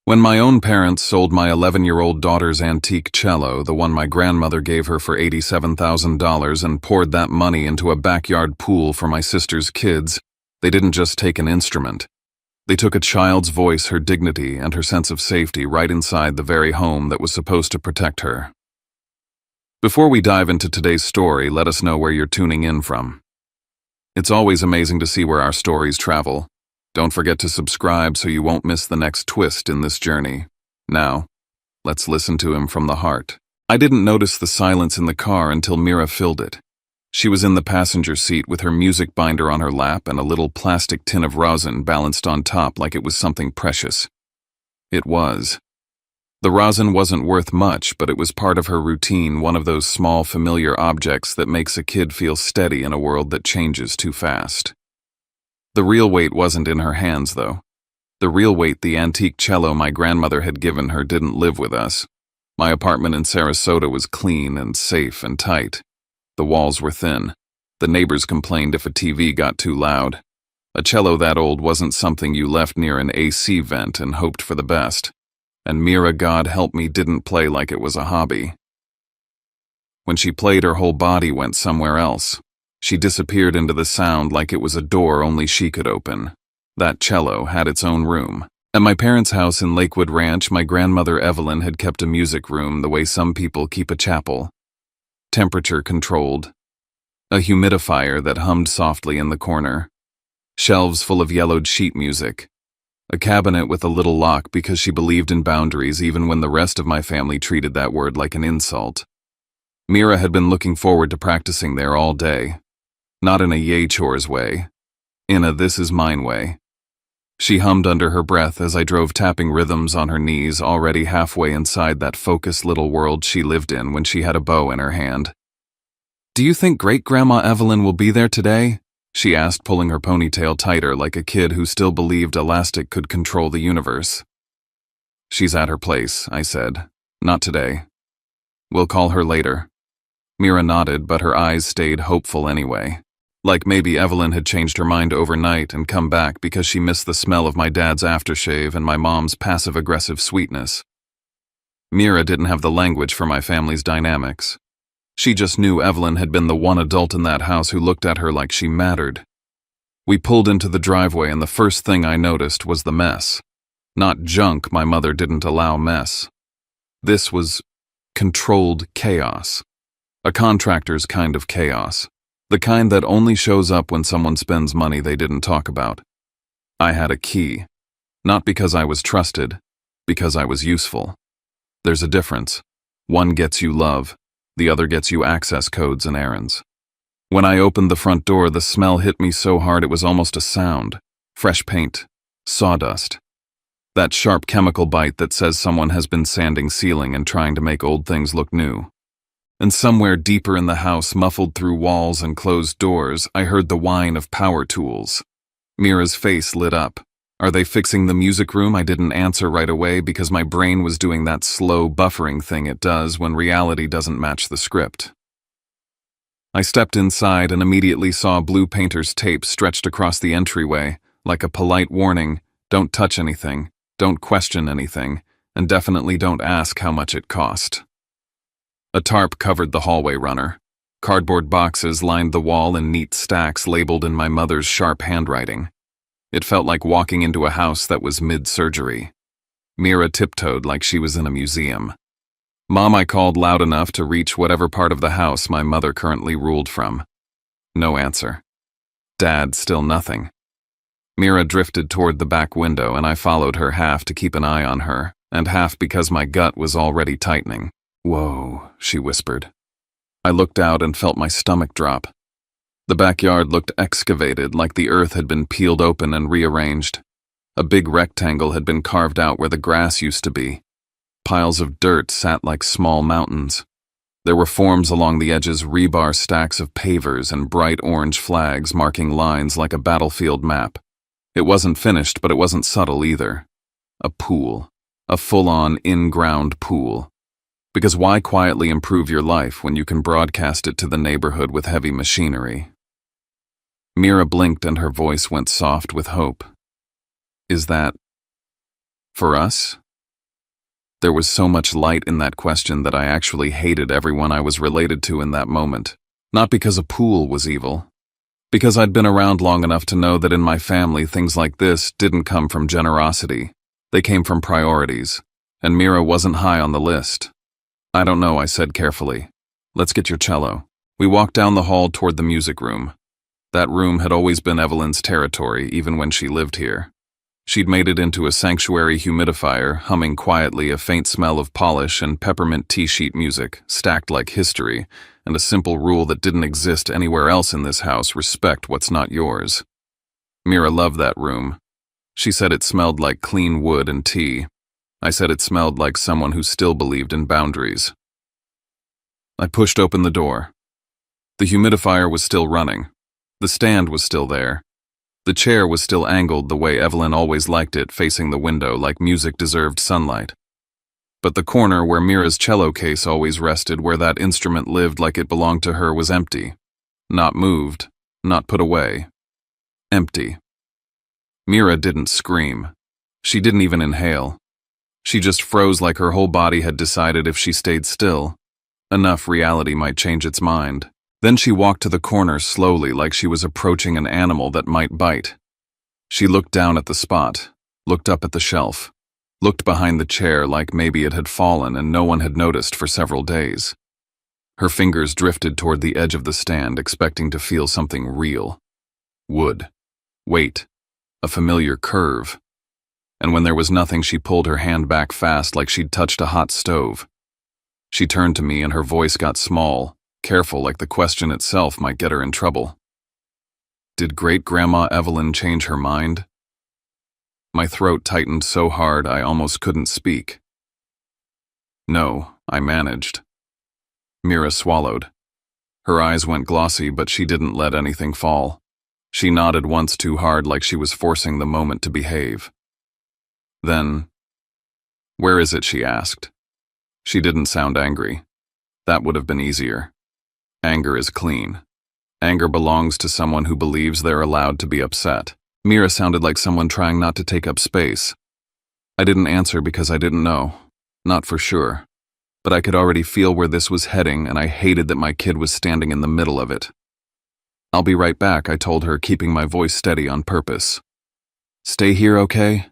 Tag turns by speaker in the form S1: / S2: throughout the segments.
S1: When my own parents sold my 11-year-old daughter's antique cello, the one my grandmother gave her for $87,000, and poured that money into a backyard pool for my sister's kids, they didn't just take an instrument. They took a child's voice, her dignity, and her sense of safety right inside the very home that was supposed to protect her. Before we dive into today's story, let us know where you're tuning in from. It's always amazing to see where our stories travel. Don't forget to subscribe so you won't miss the next twist in this journey. Now, let's listen to him from the heart. I didn't notice the silence in the car until Mira filled it. She was in the passenger seat with her music binder on her lap and a little plastic tin of rosin balanced on top like it was something precious. It was. The rosin wasn't worth much, but it was part of her routine, one of those small familiar objects that makes a kid feel steady in a world that changes too fast. The real weight wasn't in her hands, though. The real weight, the antique cello my grandmother had given her, didn't live with us. My apartment in Sarasota was clean and safe and tight. The walls were thin. The neighbors complained if a TV got too loud. A cello that old wasn't something you left near an AC vent and hoped for the best. And Mira, God help me, didn't play like it was a hobby. When she played, her whole body went somewhere else. She disappeared into the sound like it was a door only she could open. That cello had its own room. At my parents' house in Lakewood Ranch, my grandmother Evelyn had kept a music room the way some people keep a chapel. Temperature controlled. A humidifier that hummed softly in the corner. Shelves full of yellowed sheet music. A cabinet with a little lock because she believed in boundaries even when the rest of my family treated that word like an insult. Mira had been looking forward to practicing there all day. Not in a yay chores way. In a this is mine way. She hummed under her breath as I drove, tapping rhythms on her knees, already halfway inside that focused little world she lived in when she had a bow in her hand. "Do you think Great-Grandma Evelyn will be there today?" she asked, pulling her ponytail tighter like a kid who still believed elastic could control the universe. "She's at her place," I said. "Not today. We'll call her later." Mira nodded, but her eyes stayed hopeful anyway. Like maybe Evelyn had changed her mind overnight and come back because she missed the smell of my dad's aftershave and my mom's passive-aggressive sweetness. Mira didn't have the language for my family's dynamics. She just knew Evelyn had been the one adult in that house who looked at her like she mattered. We pulled into the driveway and the first thing I noticed was the mess. Not junk, my mother didn't allow mess. This was controlled chaos. A contractor's kind of chaos. The kind that only shows up when someone spends money they didn't talk about. I had a key. Not because I was trusted, because I was useful. There's a difference. One gets you love, the other gets you access codes and errands. When I opened the front door, the smell hit me so hard it was almost a sound. Fresh paint. Sawdust. That sharp chemical bite that says someone has been sanding ceiling and trying to make old things look new. And somewhere deeper in the house, muffled through walls and closed doors, I heard the whine of power tools. Mira's face lit up. "Are they fixing the music room?" I didn't answer right away because my brain was doing that slow buffering thing it does when reality doesn't match the script. I stepped inside and immediately saw blue painter's tape stretched across the entryway, like a polite warning: don't touch anything, don't question anything, and definitely don't ask how much it cost. A tarp covered the hallway runner. Cardboard boxes lined the wall in neat stacks labeled in my mother's sharp handwriting. It felt like walking into a house that was mid-surgery. Mira tiptoed like she was in a museum. "Mom," I called loud enough to reach whatever part of the house my mother currently ruled from. No answer. Dad, still nothing. Mira drifted toward the back window and I followed her, half to keep an eye on her, and half because my gut was already tightening. "Whoa," she whispered. I looked out and felt my stomach drop. The backyard looked excavated, like the earth had been peeled open and rearranged. A big rectangle had been carved out where the grass used to be. Piles of dirt sat like small mountains. There were forms along the edges, rebar stacks of pavers and bright orange flags marking lines like a battlefield map. It wasn't finished, but it wasn't subtle either. A pool. A full-on, in-ground pool. Because why quietly improve your life when you can broadcast it to the neighborhood with heavy machinery? Mira blinked and her voice went soft with hope. "Is that for us?" There was so much light in that question that I actually hated everyone I was related to in that moment. Not because a pool was evil. Because I'd been around long enough to know that in my family things like this didn't come from generosity. They came from priorities. And Mira wasn't high on the list. "I don't know," I said carefully. "Let's get your cello." We walked down the hall toward the music room. That room had always been Evelyn's territory, even when she lived here. She'd made it into a sanctuary humidifier, humming quietly a faint smell of polish and peppermint tea sheet music, stacked like history, and a simple rule that didn't exist anywhere else in this house: respect what's not yours. Mira loved that room. She said it smelled like clean wood and tea. I said it smelled like someone who still believed in boundaries. I pushed open the door. The humidifier was still running. The stand was still there. The chair was still angled the way Evelyn always liked it, facing the window like music deserved sunlight. But the corner where Mira's cello case always rested, where that instrument lived like it belonged to her, was empty. Not moved, not put away. Empty. Mira didn't scream. She didn't even inhale. She just froze, like her whole body had decided if she stayed still, enough reality might change its mind. Then she walked to the corner slowly, like she was approaching an animal that might bite. She looked down at the spot, looked up at the shelf, looked behind the chair like maybe it had fallen and no one had noticed for several days. Her fingers drifted toward the edge of the stand, expecting to feel something real. Wood. Weight. A familiar curve. And when there was nothing, she pulled her hand back fast, like she'd touched a hot stove. She turned to me and her voice got small, careful, like the question itself might get her in trouble. Did Great-Grandma Evelyn change her mind? My throat tightened so hard I almost couldn't speak. No, I managed. Mira swallowed. Her eyes went glossy, but she didn't let anything fall. She nodded once too hard, like she was forcing the moment to behave. Then, "Where is it?" she asked. She didn't sound angry. That would have been easier. Anger is clean. Anger belongs to someone who believes they're allowed to be upset. Mira sounded like someone trying not to take up space. I didn't answer because I didn't know. Not for sure. But I could already feel where this was heading, and I hated that my kid was standing in the middle of it. "I'll be right back," I told her, keeping my voice steady on purpose. "Stay here, okay?"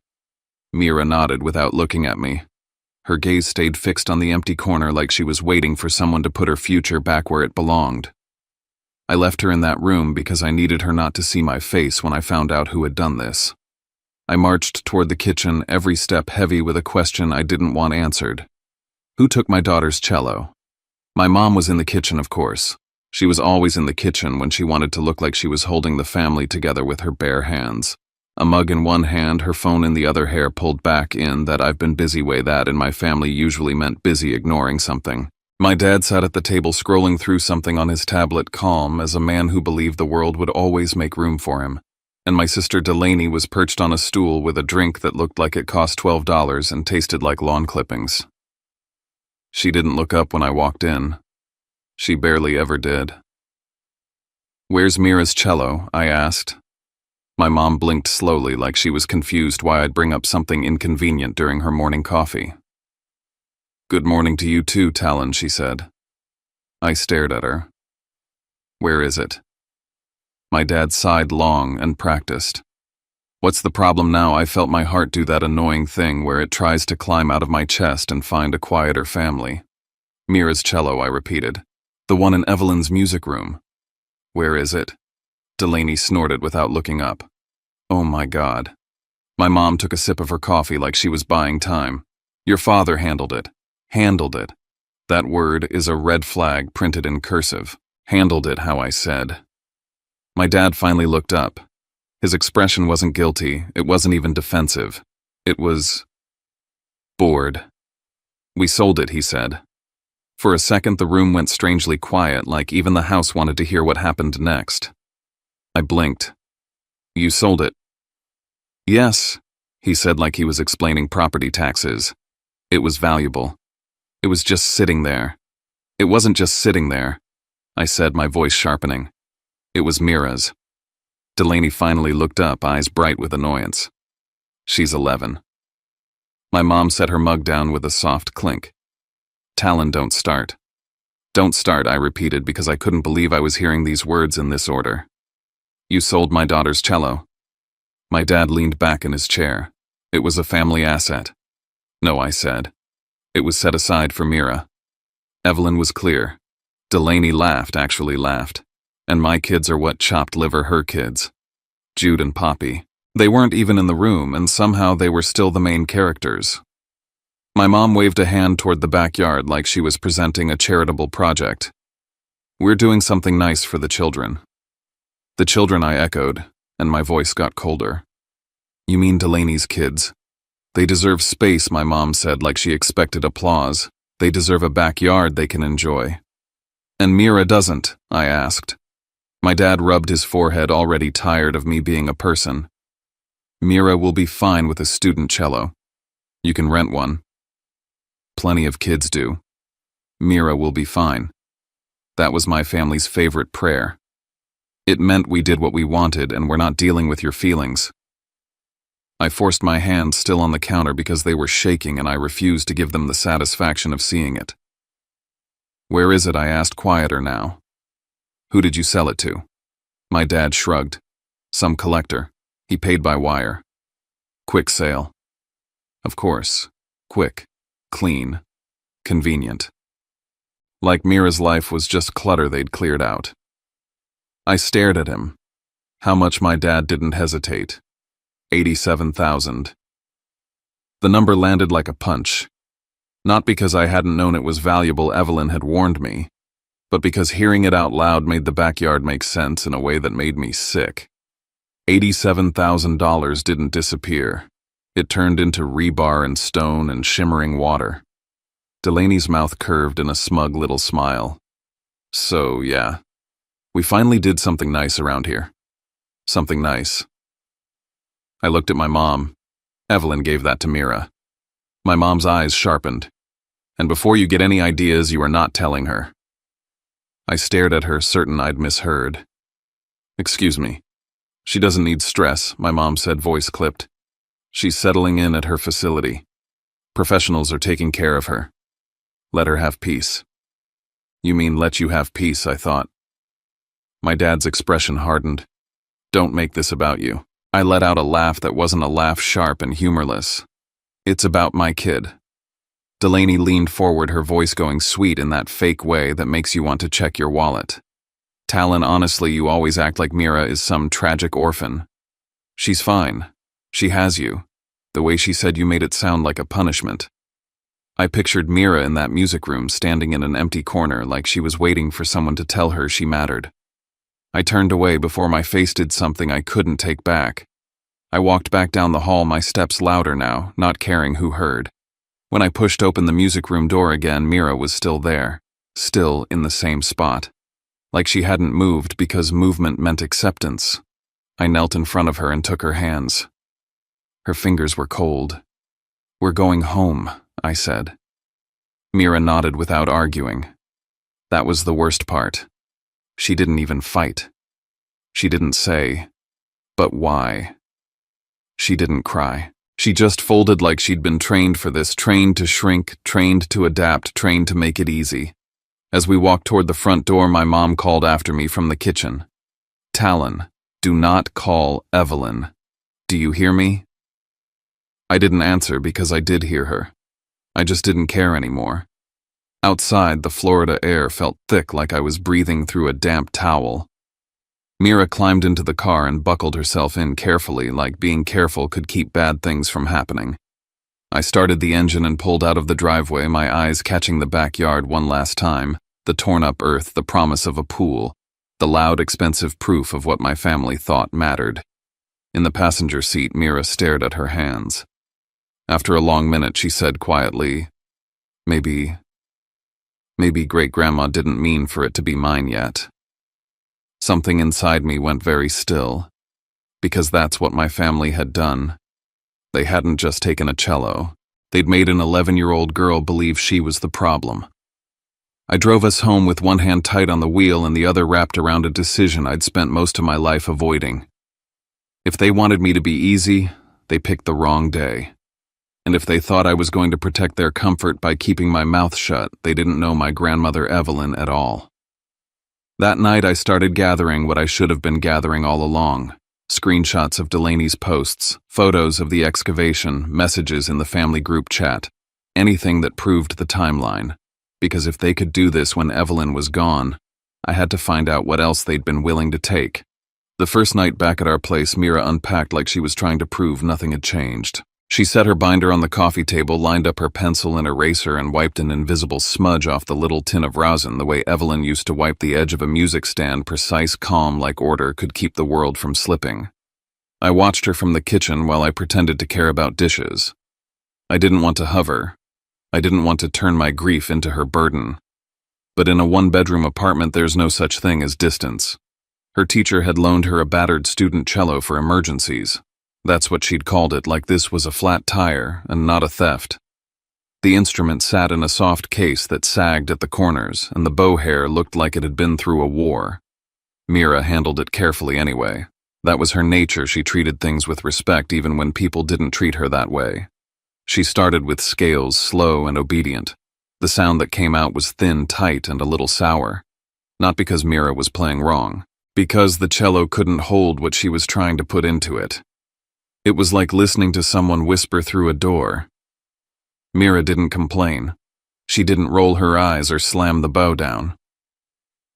S1: Mira nodded without looking at me. Her gaze stayed fixed on the empty corner, like she was waiting for someone to put her future back where it belonged. I left her in that room because I needed her not to see my face when I found out who had done this. I marched toward the kitchen, every step heavy with a question I didn't want answered. Who took my daughter's cello? My mom was in the kitchen, of course. She was always in the kitchen when she wanted to look like she was holding the family together with her bare hands. A mug in one hand, her phone in the other, hair pulled back in that "I've been busy" way that in my family usually meant busy ignoring something. My dad sat at the table scrolling through something on his tablet, calm as a man who believed the world would always make room for him. And my sister Delaney was perched on a stool with a drink that looked like it cost $12 and tasted like lawn clippings. She didn't look up when I walked in. She barely ever did. "Where's Mira's cello?" I asked. My mom blinked slowly, like she was confused why I'd bring up something inconvenient during her morning coffee. "Good morning to you too, Talon," she said. I stared at her. "Where is it?" My dad sighed long and practiced. "What's the problem now?" I felt my heart do that annoying thing where it tries to climb out of my chest and find a quieter family. "Mira's cello," I repeated. "The one in Evelyn's music room." "Where is it?" Delaney snorted without looking up. "Oh my God." My mom took a sip of her coffee like she was buying time. "Your father handled it." Handled it. That word is a red flag printed in cursive. Handled it, how I said. My dad finally looked up. His expression wasn't guilty, it wasn't even defensive. It was bored. "We sold it," he said. For a second the room went strangely quiet, like even the house wanted to hear what happened next. I blinked. "You sold it?" "Yes," he said like he was explaining property taxes. "It was valuable. It was just sitting there." "It wasn't just sitting there," I said, my voice sharpening. "It was Mira's." Delaney finally looked up, eyes bright with annoyance. "She's 11. My mom set her mug down with a soft clink. Talon, don't start. Don't start, I repeated because I couldn't believe I was hearing these words in this order. You sold my daughter's cello. My dad leaned back in his chair. It was a family asset. No, I said. It was set aside for Mira. Evelyn was clear. Delaney actually laughed. And my kids are what chopped liver her kids. Jude and Poppy. They weren't even in the room, and somehow they were still the main characters. My mom waved a hand toward the backyard like she was presenting a charitable project. We're doing something nice for the children. The children, I echoed, and my voice got colder. You mean Delaney's kids? They deserve space, my mom said like she expected applause. They deserve a backyard they can enjoy. And Mira doesn't, I asked. My dad rubbed his forehead, already tired of me being a person. Mira will be fine with a student cello. You can rent one. Plenty of kids do. Mira will be fine. That was my family's favorite prayer. It meant we did what we wanted and we're not dealing with your feelings. I forced my hands still on the counter because they were shaking and I refused to give them the satisfaction of seeing it. Where is it? I asked, quieter now. Who did you sell it to? My dad shrugged. Some collector. He paid by wire. Quick sale. Of course. Quick. Clean. Convenient. Like Mira's life was just clutter they'd cleared out. I stared at him. How much? My dad didn't hesitate. 87,000. The number landed like a punch. Not because I hadn't known it was valuable, Evelyn had warned me, but because hearing it out loud made the backyard make sense in a way that made me sick. $87,000 didn't disappear. It turned into rebar and stone and shimmering water. Delaney's mouth curved in a smug little smile. So, yeah, we finally did something nice around here. Something nice. I looked at my mom. Evelyn gave that to Mira. My mom's eyes sharpened. And before you get any ideas, you are not telling her. I stared at her, certain I'd misheard. Excuse me. She doesn't need stress, my mom said, voice clipped. She's settling in at her facility. Professionals are taking care of her. Let her have peace. You mean let you have peace, I thought. My dad's expression hardened. Don't make this about you. I let out a laugh that wasn't a laugh, sharp and humorless. It's about my kid. Delaney leaned forward, her voice going sweet in that fake way that makes you want to check your wallet. Talon, honestly, you always act like Mira is some tragic orphan. She's fine. She has you. The way she said you made it sound like a punishment. I pictured Mira in that music room, standing in an empty corner like she was waiting for someone to tell her she mattered. I turned away before my face did something I couldn't take back. I walked back down the hall, my steps louder now, not caring who heard. When I pushed open the music room door again, Mira was still there, still in the same spot. Like she hadn't moved because movement meant acceptance. I knelt in front of her and took her hands. Her fingers were cold. We're going home, I said. Mira nodded without arguing. That was the worst part. She didn't even fight. She didn't say, but why? She didn't cry. She just folded like she'd been trained for this, trained to shrink, trained to adapt, trained to make it easy. As we walked toward the front door, my mom called after me from the kitchen. Talon, do not call Evelyn. Do you hear me? I didn't answer because I did hear her. I just didn't care anymore. Outside, the Florida air felt thick like I was breathing through a damp towel. Mira climbed into the car and buckled herself in carefully, like being careful could keep bad things from happening. I started the engine and pulled out of the driveway, my eyes catching the backyard one last time, the torn-up earth, the promise of a pool, the loud, expensive proof of what my family thought mattered. In the passenger seat, Mira stared at her hands. After a long minute, she said quietly, Maybe Great-Grandma didn't mean for it to be mine yet. Something inside me went very still, because that's what my family had done. They hadn't just taken a cello. They'd made an 11-year-old girl believe she was the problem. I drove us home with one hand tight on the wheel and the other wrapped around a decision I'd spent most of my life avoiding. If they wanted me to be easy, they picked the wrong day. And if they thought I was going to protect their comfort by keeping my mouth shut, they didn't know my grandmother Evelyn at all. That night I started gathering what I should have been gathering all along. Screenshots of Delaney's posts, photos of the excavation, messages in the family group chat, anything that proved the timeline. Because if they could do this when Evelyn was gone, I had to find out what else they'd been willing to take. The first night back at our place, Mira unpacked like she was trying to prove nothing had changed. She set her binder on the coffee table, lined up her pencil and eraser, and wiped an invisible smudge off the little tin of rosin the way Evelyn used to wipe the edge of a music stand. Precise, calm-like order could keep the world from slipping. I watched her from the kitchen while I pretended to care about dishes. I didn't want to hover. I didn't want to turn my grief into her burden. But in a one-bedroom apartment, there's no such thing as distance. Her teacher had loaned her a battered student cello for emergencies. That's what she'd called it, like this was a flat tire and not a theft. The instrument sat in a soft case that sagged at the corners, and the bow hair looked like it had been through a war. Mira handled it carefully anyway. That was her nature. She treated things with respect even when people didn't treat her that way. She started with scales, slow and obedient. The sound that came out was thin, tight, and a little sour. Not because Mira was playing wrong. Because the cello couldn't hold what she was trying to put into it. It was like listening to someone whisper through a door. Mira didn't complain. She didn't roll her eyes or slam the bow down.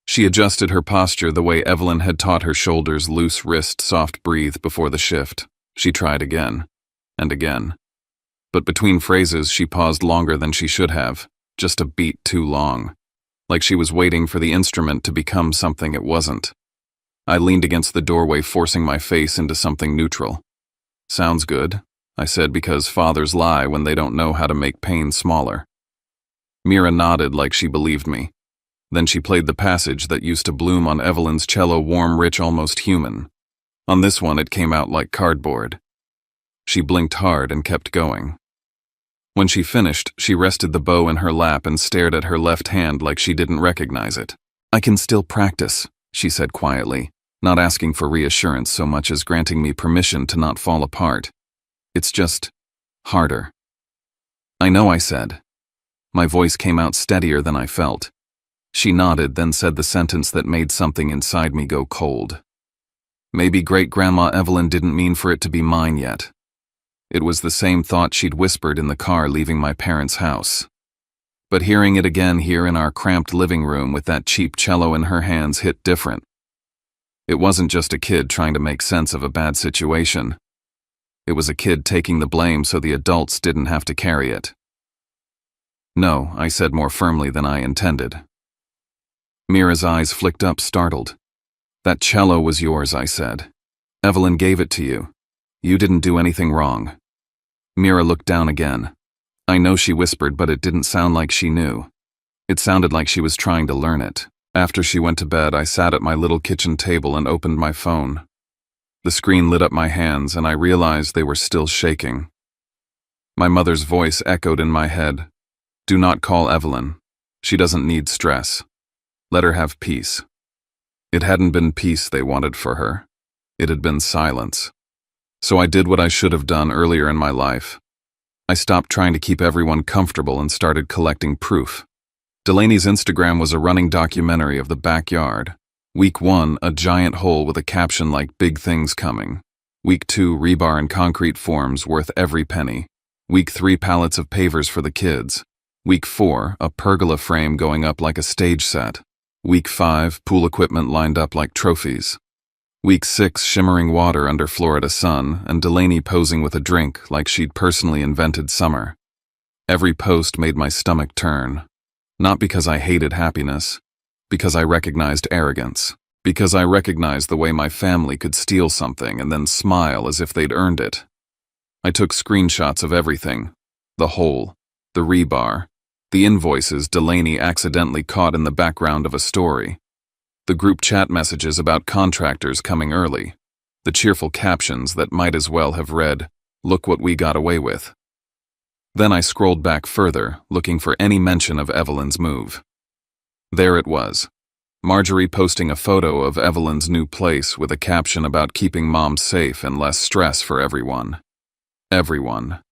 S1: She adjusted her posture the way Evelyn had taught her: shoulders loose, wrist soft, breathe before the shift. She tried again, and again. But between phrases she paused longer than she should have, just a beat too long. Like she was waiting for the instrument to become something it wasn't. I leaned against the doorway, forcing my face into something neutral. "Sounds good," I said, because fathers lie when they don't know how to make pain smaller. Mira nodded like she believed me. Then she played the passage that used to bloom on Evelyn's cello, warm, rich, almost human. On this one it came out like cardboard. She blinked hard and kept going. When she finished, she rested the bow in her lap and stared at her left hand like she didn't recognize it. "I can still practice," she said quietly, not asking for reassurance so much as granting me permission to not fall apart. "It's just harder." "I know," I said. My voice came out steadier than I felt. She nodded, then said the sentence that made something inside me go cold. Maybe Great-Grandma Evelyn didn't mean for it to be mine yet. It was the same thought she'd whispered in the car leaving my parents' house. But hearing it again here in our cramped living room with that cheap cello in her hands hit different. It wasn't just a kid trying to make sense of a bad situation. It was a kid taking the blame so the adults didn't have to carry it. "No," I said more firmly than I intended. Mira's eyes flicked up, startled. "That cello was yours," I said. "Evelyn gave it to you. You didn't do anything wrong." Mira looked down again. I know she whispered, but it didn't sound like she knew. It sounded like she was trying to learn it. After she went to bed, I sat at my little kitchen table and opened my phone. The screen lit up my hands, and I realized they were still shaking. My mother's voice echoed in my head. "Do not call Evelyn. She doesn't need stress. Let her have peace." It hadn't been peace they wanted for her. It had been silence. So I did what I should have done earlier in my life. I stopped trying to keep everyone comfortable and started collecting proof. Delaney's Instagram was a running documentary of the backyard. Week 1, a giant hole with a caption like "Big Things Coming." Week 2, rebar and concrete forms worth every penny. Week 3, pallets of pavers for the kids. Week 4, a pergola frame going up like a stage set. Week 5, pool equipment lined up like trophies. Week 6, shimmering water under Florida sun, and Delaney posing with a drink like she'd personally invented summer. Every post made my stomach turn. Not because I hated happiness, because I recognized arrogance, because I recognized the way my family could steal something and then smile as if they'd earned it. I took screenshots of everything: the hole, the rebar, the invoices Delaney accidentally caught in the background of a story, the group chat messages about contractors coming early, the cheerful captions that might as well have read, "Look what we got away with." Then I scrolled back further, looking for any mention of Evelyn's move. There it was. Marjorie posting a photo of Evelyn's new place with a caption about keeping Mom safe and less stress for everyone. Everyone.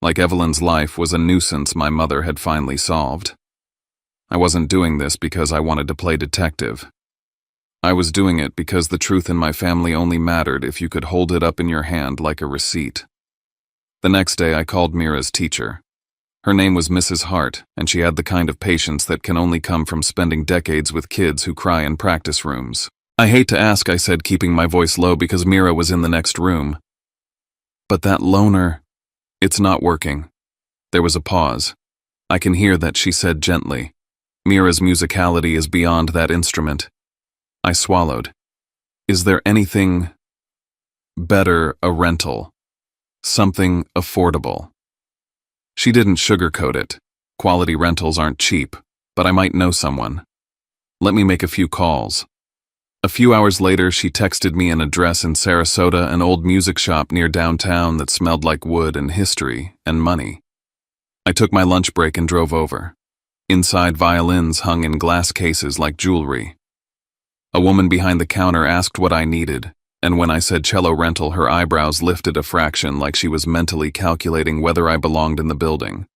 S1: like Evelyn's life was a nuisance my mother had finally solved. I wasn't doing this because I wanted to play detective. I was doing it because the truth in my family only mattered if you could hold it up in your hand like a receipt. The next day I called Mira's teacher. Her name was Mrs. Hart, and she had the kind of patience that can only come from spending decades with kids who cry in practice rooms. "I hate to ask," I said, keeping my voice low because Mira was in the next room. "But that loner, it's not working." There was a pause. "I can hear that," she said gently. "Mira's musicality is beyond that instrument." I swallowed. "Is there anything better, a rental? Something affordable?" She didn't sugarcoat it. Quality rentals aren't cheap, but I might know someone. "Let me make a few calls." A few hours later, she texted me an address in Sarasota, an old music shop near downtown that smelled like wood and history and money. I took my lunch break and drove over. Inside, violins hung in glass cases like jewelry. A woman behind the counter asked what I needed, and when I said cello rental, her eyebrows lifted a fraction like she was mentally calculating whether I belonged in the building.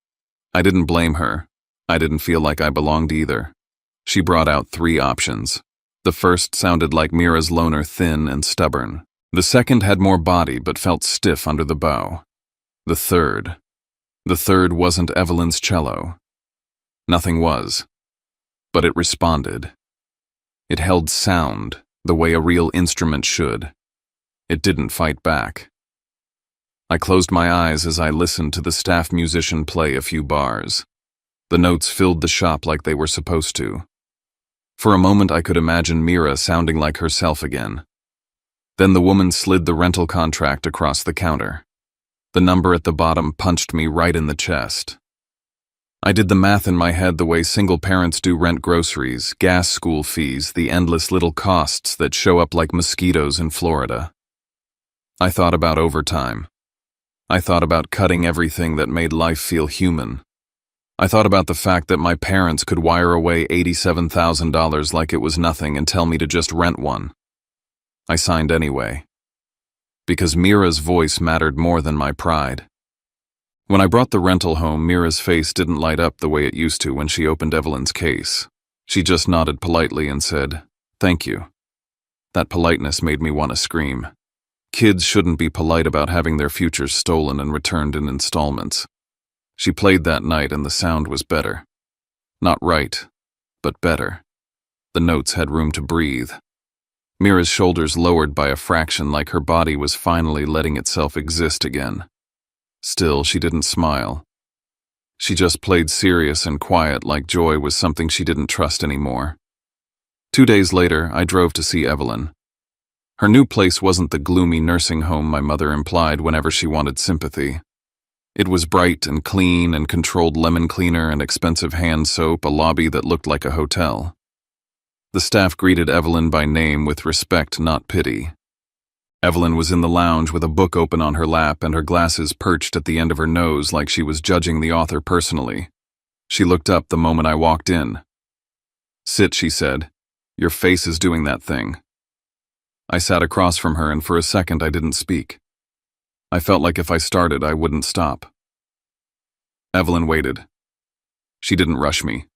S1: I didn't blame her. I didn't feel like I belonged either. She brought out 3 options. The first sounded like Mira's loner, thin and stubborn. The second had more body but felt stiff under the bow. The third wasn't Evelyn's cello. Nothing was. But it responded. It held sound the way a real instrument should. It didn't fight back. I closed my eyes as I listened to the staff musician play a few bars. The notes filled the shop like they were supposed to. For a moment I could imagine Mira sounding like herself again. Then the woman slid the rental contract across the counter. The number at the bottom punched me right in the chest. I did the math in my head the way single parents do rent, groceries, gas, school fees, the endless little costs that show up like mosquitoes in Florida. I thought about overtime. I thought about cutting everything that made life feel human. I thought about the fact that my parents could wire away $87,000 like it was nothing and tell me to just rent one. I signed anyway. Because Mira's voice mattered more than my pride. When I brought the rental home, Mira's face didn't light up the way it used to when she opened Evelyn's case. She just nodded politely and said, "Thank you." That politeness made me want to scream. Kids shouldn't be polite about having their futures stolen and returned in installments. She played that night and the sound was better. Not right, but better. The notes had room to breathe. Mira's shoulders lowered by a fraction like her body was finally letting itself exist again. Still, she didn't smile. She just played serious and quiet like joy was something she didn't trust anymore. 2 days later, I drove to see Evelyn. Her new place wasn't the gloomy nursing home my mother implied whenever she wanted sympathy. It was bright and clean and controlled lemon cleaner and expensive hand soap, a lobby that looked like a hotel. The staff greeted Evelyn by name with respect, not pity. Evelyn was in the lounge with a book open on her lap and her glasses perched at the end of her nose like she was judging the author personally. She looked up the moment I walked in. "Sit," she said. "Your face is doing that thing." I sat across from her and for a second I didn't speak. I felt like if I started, I wouldn't stop. Evelyn waited. She didn't rush me.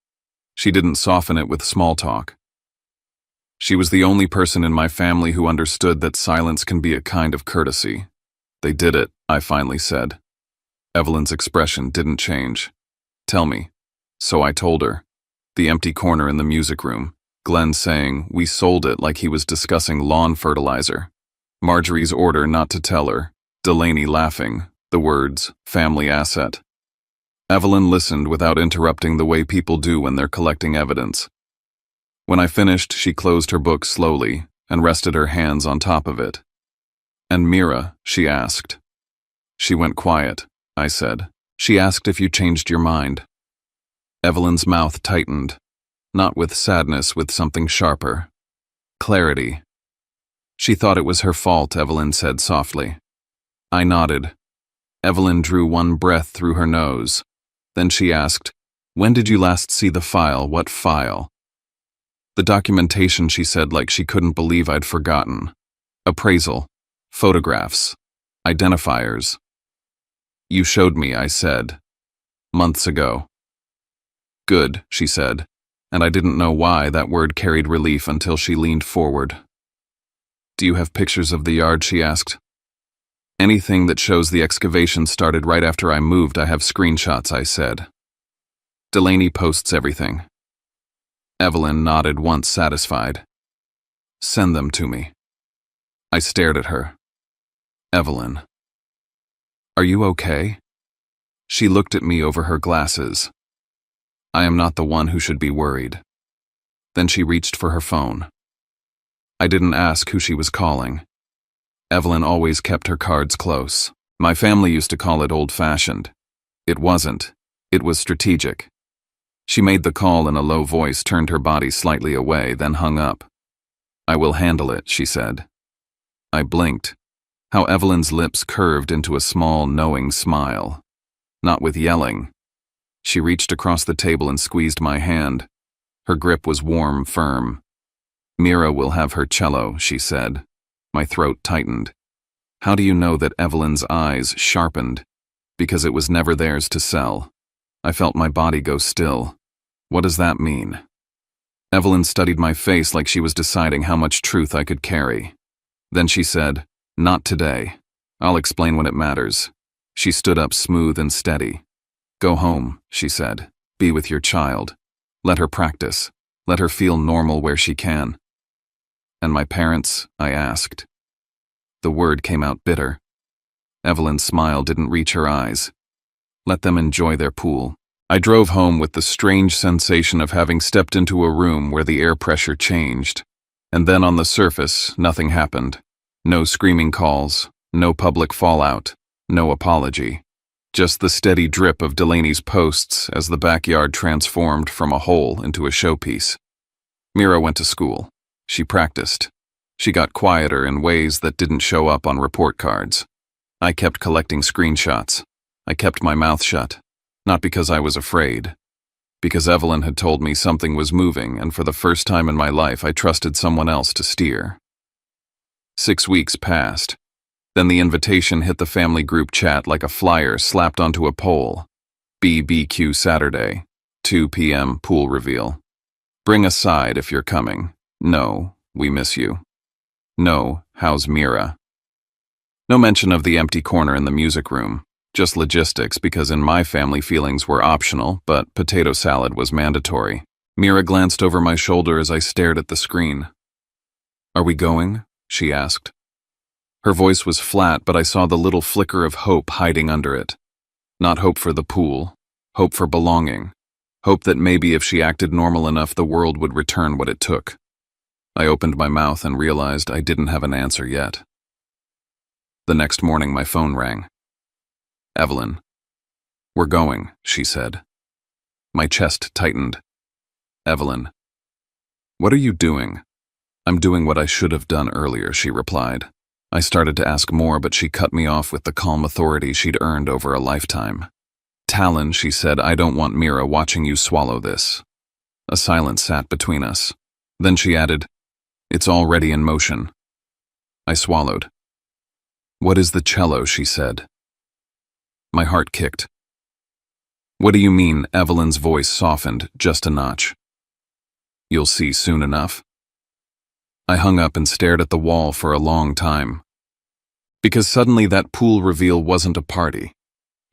S1: She didn't soften it with small talk. She was the only person in my family who understood that silence can be a kind of courtesy. "They did it," I finally said. Evelyn's expression didn't change. "Tell me." So I told her. The empty corner in the music room. Glenn saying, "We sold it," like he was discussing lawn fertilizer. Marjorie's order not to tell her. Delaney laughing. The words, "family asset." Evelyn listened without interrupting the way people do when they're collecting evidence. When I finished, she closed her book slowly and rested her hands on top of it. "And Mira?" she asked. "She went quiet," I said. "She asked if you changed your mind." Evelyn's mouth tightened, not with sadness, with something sharper. Clarity. "She thought it was her fault," Evelyn said softly. I nodded. Evelyn drew one breath through her nose. Then she asked, "When did you last see the file? What file?" "The documentation," she said like she couldn't believe I'd forgotten. "Appraisal. Photographs. Identifiers." You showed me, I said. Months ago. Good, she said, and I didn't know why that word carried relief until she leaned forward. Do you have pictures of the yard, she asked. Anything that shows the excavation started right after I moved, I have screenshots, I said. Delaney posts everything. Evelyn nodded once satisfied. Send them to me. I stared at her. Evelyn. Are you okay? She looked at me over her glasses. I am not the one who should be worried. Then she reached for her phone. I didn't ask who she was calling. Evelyn always kept her cards close. My family used to call it old-fashioned. It wasn't. It was strategic. She made the call in a low voice, turned her body slightly away, then hung up. I will handle it, she said. I blinked. How Evelyn's lips curved into a small, knowing smile. Not with yelling. She reached across the table and squeezed my hand. Her grip was warm, firm. Mira will have her cello, she said. My throat tightened. How do you know that Evelyn's eyes sharpened? Because it was never theirs to sell. I felt my body go still. What does that mean? Evelyn studied my face like she was deciding how much truth I could carry. Then she said, Not today. I'll explain when it matters. She stood up smooth and steady. Go home, she said. Be with your child. Let her practice. Let her feel normal where she can. And my parents? I asked. The word came out bitter. Evelyn's smile didn't reach her eyes. Let them enjoy their pool. I drove home with the strange sensation of having stepped into a room where the air pressure changed. And then on the surface, nothing happened. No screaming calls, no public fallout, no apology. Just the steady drip of Delaney's posts as the backyard transformed from a hole into a showpiece. Mira went to school. She practiced. She got quieter in ways that didn't show up on report cards. I kept collecting screenshots. I kept my mouth shut. Not because I was afraid. Because Evelyn had told me something was moving, and for the first time in my life I trusted someone else to steer. 6 weeks passed. Then the invitation hit the family group chat like a flyer slapped onto a pole. BBQ Saturday, 2 p.m. pool reveal. Bring a side if you're coming. No, we miss you. No, how's Mira? No mention of the empty corner in the music room. Just logistics, because in my family feelings were optional, but potato salad was mandatory. Mira glanced over my shoulder as I stared at the screen. Are we going? She asked. Her voice was flat, but I saw the little flicker of hope hiding under it. Not hope for the pool, hope for belonging, hope that maybe if she acted normal enough the world would return what it took. I opened my mouth and realized I didn't have an answer yet. The next morning my phone rang. Evelyn. We're going, she said. My chest tightened. Evelyn. What are you doing? I'm doing what I should have done earlier, she replied. I started to ask more, but she cut me off with the calm authority she'd earned over a lifetime. Talon, she said, I don't want Mira watching you swallow this. A silence sat between us. Then she added, It's already in motion. I swallowed. What is the cello, she said. My heart kicked. What do you mean? Evelyn's voice softened just a notch. You'll see soon enough. I hung up and stared at the wall for a long time. Because suddenly that pool reveal wasn't a party.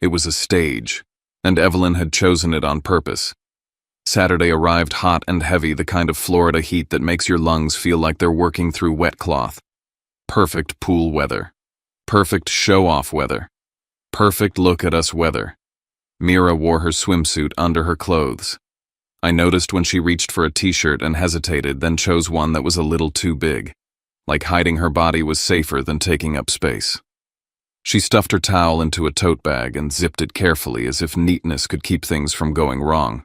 S1: It was a stage, and Evelyn had chosen it on purpose. Saturday arrived hot and heavy, the kind of Florida heat that makes your lungs feel like they're working through wet cloth. Perfect pool weather. Perfect show-off weather. Perfect look-at-us weather. Mira wore her swimsuit under her clothes. I noticed when she reached for a t-shirt and hesitated, then chose one that was a little too big. Like hiding her body was safer than taking up space. She stuffed her towel into a tote bag and zipped it carefully as if neatness could keep things from going wrong.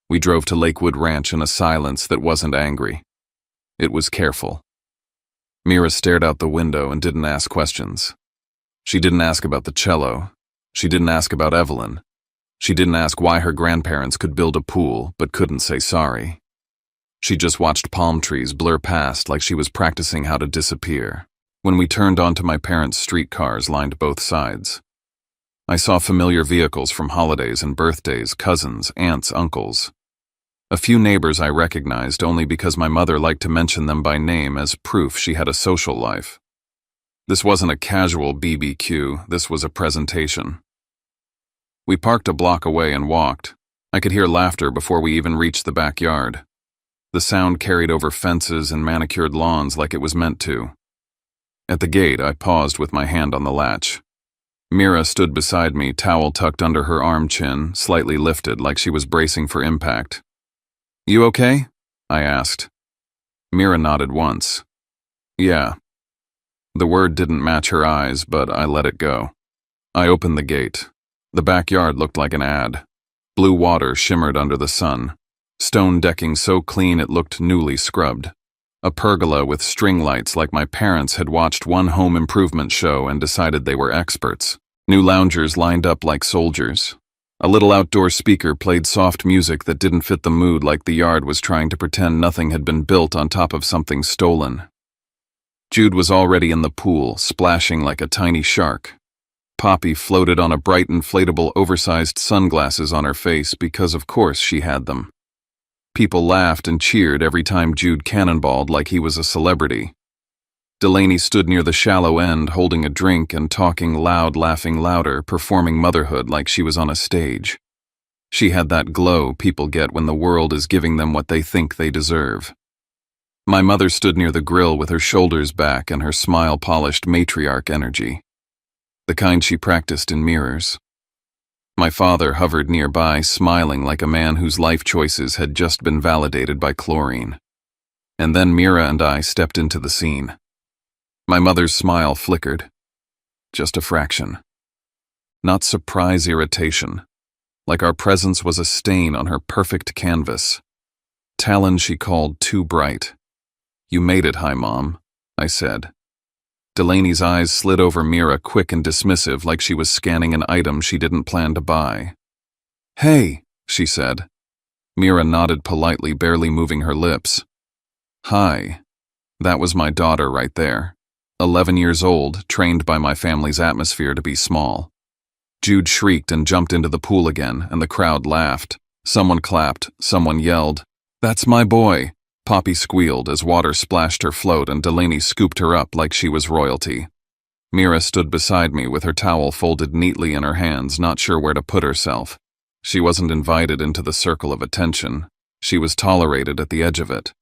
S1: We drove to Lakewood Ranch in a silence that wasn't angry. It was careful. Mira stared out the window and didn't ask questions. She didn't ask about the cello. She didn't ask about Evelyn. She didn't ask why her grandparents could build a pool but couldn't say sorry. She just watched palm trees blur past like she was practicing how to disappear. When we turned onto my parents' streetcars lined both sides, I saw familiar vehicles from holidays and birthdays, cousins, aunts, uncles. A few neighbors I recognized only because my mother liked to mention them by name as proof she had a social life. This wasn't a casual BBQ, this was a presentation. We parked a block away and walked. I could hear laughter before we even reached the backyard. The sound carried over fences and manicured lawns like it was meant to. At the gate, I paused with my hand on the latch. Mira stood beside me, towel tucked under her arm chin, slightly lifted like she was bracing for impact. "You okay?" I asked. Mira nodded once. "Yeah." The word didn't match her eyes, but I let it go. I opened the gate. The backyard looked like an ad. Blue water shimmered under the sun. Stone decking so clean it looked newly scrubbed. A pergola with string lights like my parents had watched one home improvement show and decided they were experts. New loungers lined up like soldiers. A little outdoor speaker played soft music that didn't fit the mood, like the yard was trying to pretend nothing had been built on top of something stolen. Jude was already in the pool, splashing like a tiny shark. Poppy floated on a bright inflatable oversized sunglasses on her face because of course she had them. People laughed and cheered every time Jude cannonballed like he was a celebrity. Delaney stood near the shallow end holding a drink and talking loud, laughing louder, performing motherhood like she was on a stage. She had that glow people get when the world is giving them what they think they deserve. My mother stood near the grill with her shoulders back and her smile polished matriarch energy. The kind she practiced in mirrors. My father hovered nearby, smiling like a man whose life choices had just been validated by chlorine. And then Mira and I stepped into the scene. My mother's smile flickered. Just a fraction. Not surprise irritation. Like our presence was a stain on her perfect canvas. Talon she called too bright. "You made it, hi, Mom," I said. Delaney's eyes slid over Mira quick and dismissive like she was scanning an item she didn't plan to buy. "Hey," she said. Mira nodded politely, barely moving her lips. "Hi." That was my daughter right there. 11 years old, trained by my family's atmosphere to be small. Jude shrieked and jumped into the pool again, and the crowd laughed. Someone clapped, someone yelled, "That's my boy." Poppy squealed as water splashed her float and Delaney scooped her up like she was royalty. Mira stood beside me with her towel folded neatly in her hands, not sure where to put herself. She wasn't invited into the circle of attention. She was tolerated at the edge of it.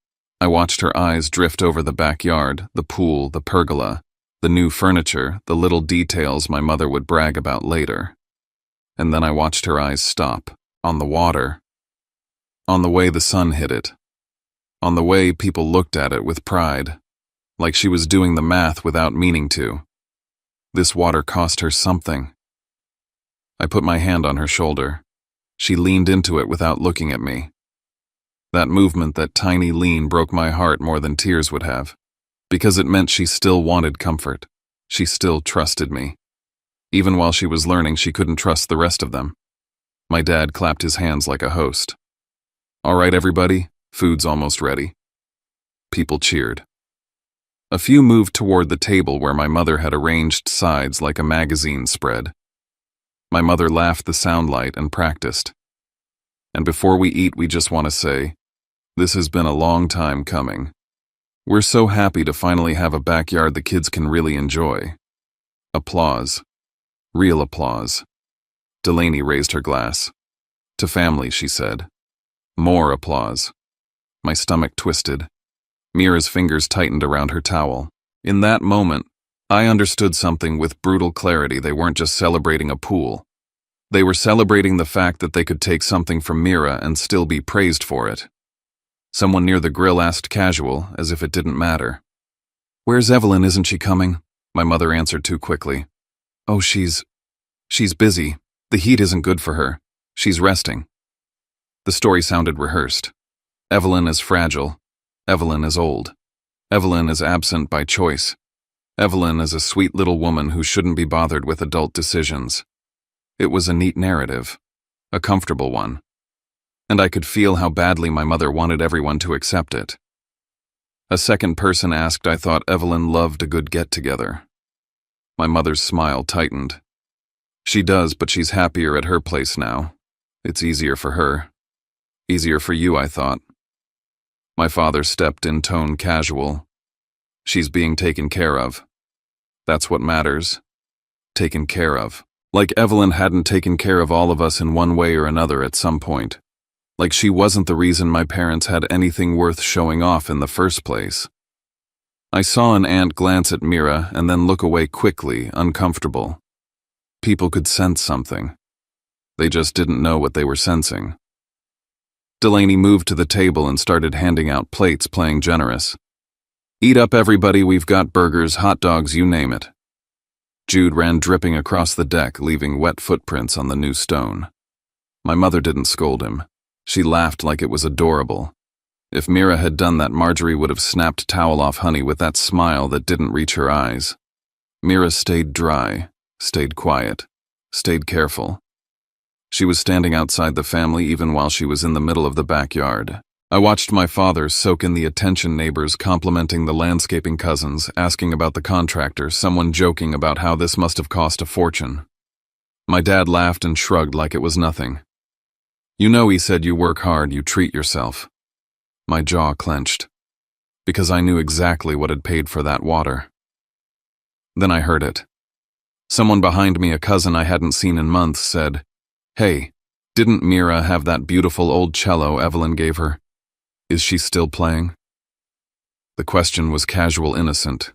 S1: I watched her eyes drift over the backyard, the pool, the pergola, the new furniture, the little details my mother would brag about later. And then I watched her eyes stop, on the water, on the way the sun hit it, on the way people looked at it with pride, like she was doing the math without meaning to. This water cost her something. I put my hand on her shoulder. She leaned into it without looking at me. That movement, that tiny lean, broke my heart more than tears would have, because it meant she still wanted comfort. She still trusted me. Even while she was learning, she couldn't trust the rest of them. My dad clapped his hands like a host. "All right, everybody, food's almost ready." People cheered. A few moved toward the table where my mother had arranged sides like a magazine spread. My mother laughed the soundlight and practiced. "And before we eat, we just want to say, this has been a long time coming. We're so happy to finally have a backyard the kids can really enjoy." Applause. Real applause. Delaney raised her glass. "To family," she said. More applause. My stomach twisted. Mira's fingers tightened around her towel. In that moment, I understood something with brutal clarity. They weren't just celebrating a pool. They were celebrating the fact that they could take something from Mira and still be praised for it. Someone near the grill asked casual, as if it didn't matter. "Where's Evelyn? Isn't she coming?" My mother answered too quickly. "Oh, she's busy. The heat isn't good for her. She's resting." The story sounded rehearsed. Evelyn is fragile. Evelyn is old. Evelyn is absent by choice. Evelyn is a sweet little woman who shouldn't be bothered with adult decisions. It was a neat narrative, a comfortable one, and I could feel how badly my mother wanted everyone to accept it. A second person asked, I thought Evelyn loved a good get-together. My mother's smile tightened. She does, but she's happier at her place now. It's easier for her. Easier for you, I thought. My father stepped in tone casual. She's being taken care of. That's what matters. Taken care of. Like Evelyn hadn't taken care of all of us in one way or another at some point. Like she wasn't the reason my parents had anything worth showing off in the first place. I saw an aunt glance at Mira and then look away quickly, uncomfortable. People could sense something. They just didn't know what they were sensing. Delaney moved to the table and started handing out plates, playing generous. Eat up, everybody, we've got burgers, hot dogs, you name it. Jude ran dripping across the deck, leaving wet footprints on the new stone. My mother didn't scold him. She laughed like it was adorable. If Mira had done that, Marjorie would have snapped towel off Honey with that smile that didn't reach her eyes. Mira stayed dry, stayed quiet, stayed careful. She was standing outside the family even while she was in the middle of the backyard. I watched my father soak in the attention, neighbors complimenting the landscaping cousins, asking about the contractor, someone joking about how this must have cost a fortune. My dad laughed and shrugged like it was nothing. You know, he said, you work hard, you treat yourself. My jaw clenched, because I knew exactly what had paid for that water. Then I heard it. Someone behind me, a cousin I hadn't seen in months, said, "Hey, didn't Mira have that beautiful old cello Evelyn gave her? Is she still playing?" The question was casual, innocent,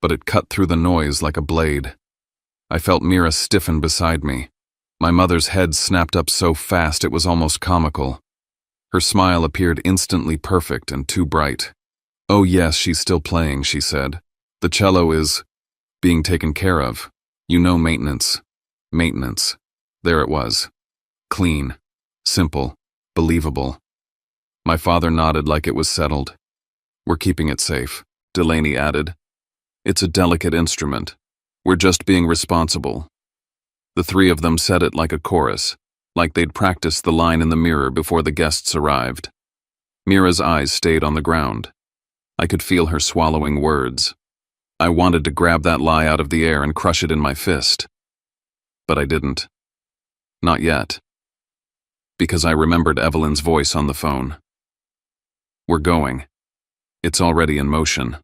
S1: but it cut through the noise like a blade. I felt Mira stiffen beside me. My mother's head snapped up so fast it was almost comical. Her smile appeared instantly perfect and too bright. "Oh yes, she's still playing," she said. "The cello is being taken care of. You know, maintenance. Maintenance." There it was. Clean, simple, believable. My father nodded like it was settled. "We're keeping it safe," Delaney added. "It's a delicate instrument. We're just being responsible." The three of them said it like a chorus, like they'd practiced the line in the mirror before the guests arrived. Mira's eyes stayed on the ground. I could feel her swallowing words. I wanted to grab that lie out of the air and crush it in my fist. But I didn't. Not yet. Because I remembered Evelyn's voice on the phone. "We're going. It's already in motion."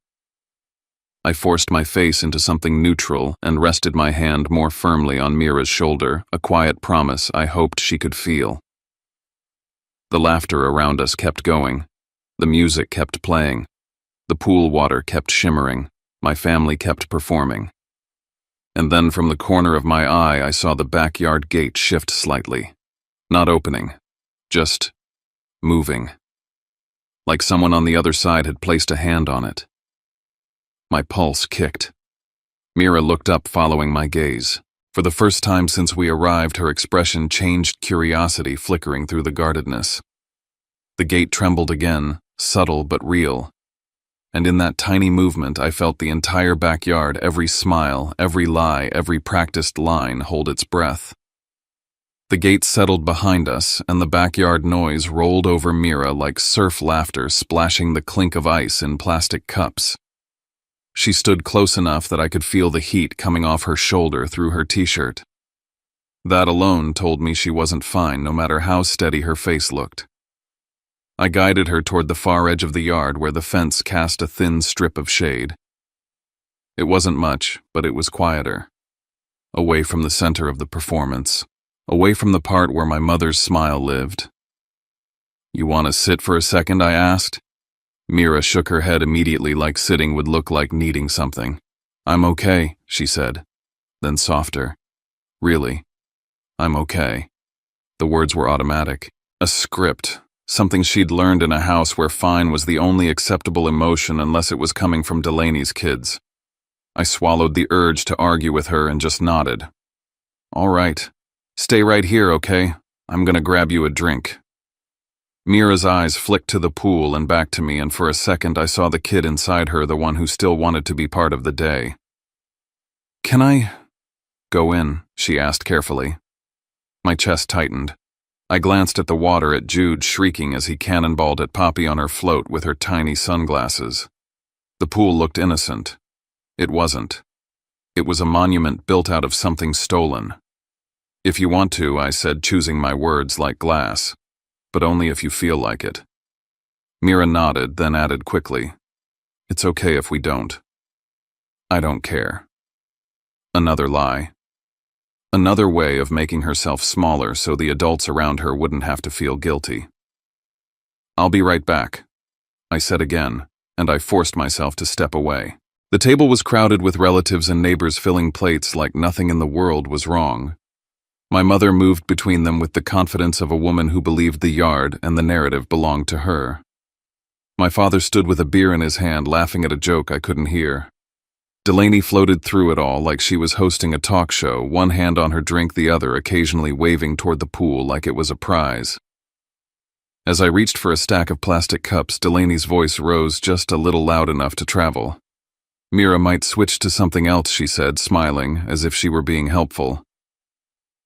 S1: I forced my face into something neutral and rested my hand more firmly on Mira's shoulder, a quiet promise I hoped she could feel. The laughter around us kept going. The music kept playing. The pool water kept shimmering. My family kept performing. And then from the corner of my eye, I saw the backyard gate shift slightly. Not opening, just moving. Like someone on the other side had placed a hand on it. My pulse kicked. Mira looked up, following my gaze. For the first time since we arrived, her expression changed, curiosity flickering through the guardedness. The gate trembled again, subtle but real. And in that tiny movement, I felt the entire backyard, every smile, every lie, every practiced line hold its breath. The gate settled behind us, and the backyard noise rolled over Mira like surf laughter splashing the clink of ice in plastic cups. She stood close enough that I could feel the heat coming off her shoulder through her t-shirt. That alone told me she wasn't fine, no matter how steady her face looked. I guided her toward the far edge of the yard where the fence cast a thin strip of shade. It wasn't much, but it was quieter. Away from the center of the performance. Away from the part where my mother's smile lived. "You want to sit for a second?" I asked. Mira shook her head immediately, like sitting would look like needing something. "I'm okay," she said. Then softer. "Really, I'm okay." The words were automatic. A script. Something she'd learned in a house where fine was the only acceptable emotion unless it was coming from Delaney's kids. I swallowed the urge to argue with her and just nodded. "All right. Stay right here, okay? I'm gonna grab you a drink." Mira's eyes flicked to the pool and back to me, and for a second I saw the kid inside her, the one who still wanted to be part of the day. "Can I go in?" she asked carefully. My chest tightened. I glanced at the water, at Jude shrieking as he cannonballed at Poppy on her float with her tiny sunglasses. The pool looked innocent. It wasn't. It was a monument built out of something stolen. If you want to, I said, choosing my words like glass. But only if you feel like it. Mira nodded, then added quickly, "It's okay if we don't." I don't care. Another lie. Another way of making herself smaller so the adults around her wouldn't have to feel guilty. "I'll be right back," I said again, and I forced myself to step away. The table was crowded with relatives and neighbors filling plates like nothing in the world was wrong. My mother moved between them with the confidence of a woman who believed the yard and the narrative belonged to her. My father stood with a beer in his hand, laughing at a joke I couldn't hear. Delaney floated through it all like she was hosting a talk show, one hand on her drink, the other occasionally waving toward the pool like it was a prize. As I reached for a stack of plastic cups, Delaney's voice rose just a little loud enough to travel. "Mira might switch to something else," she said, smiling, as if she were being helpful.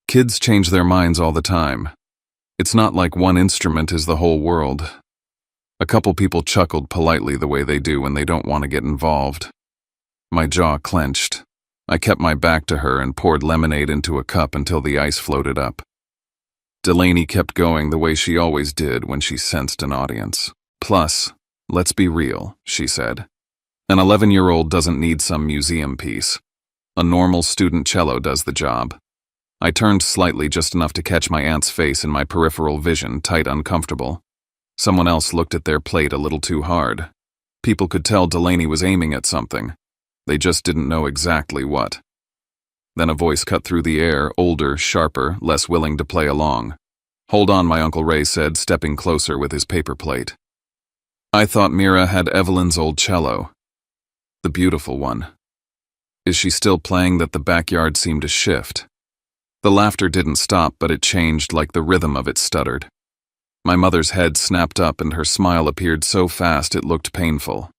S1: "Kids change their minds all the time. It's not like one instrument is the whole world." A couple people chuckled politely the way they do when they don't want to get involved. My jaw clenched. I kept my back to her and poured lemonade into a cup until the ice floated up. Delaney kept going the way she always did when she sensed an audience. "Plus, let's be real," she said. "An 11-year-old doesn't need some museum piece. A normal student cello does the job." I turned slightly, just enough to catch my aunt's face in my peripheral vision, tight, uncomfortable. Someone else looked at their plate a little too hard. People could tell Delaney was aiming at something. They just didn't know exactly what. Then a voice cut through the air, older, sharper, less willing to play along. "Hold on," my Uncle Ray said, stepping closer with his paper plate. "I thought Mira had Evelyn's old cello. The beautiful one. Is she still playing?" That the backyard seemed to shift. The laughter didn't stop, but it changed like the rhythm of it stuttered. My mother's head snapped up and her smile appeared so fast it looked painful.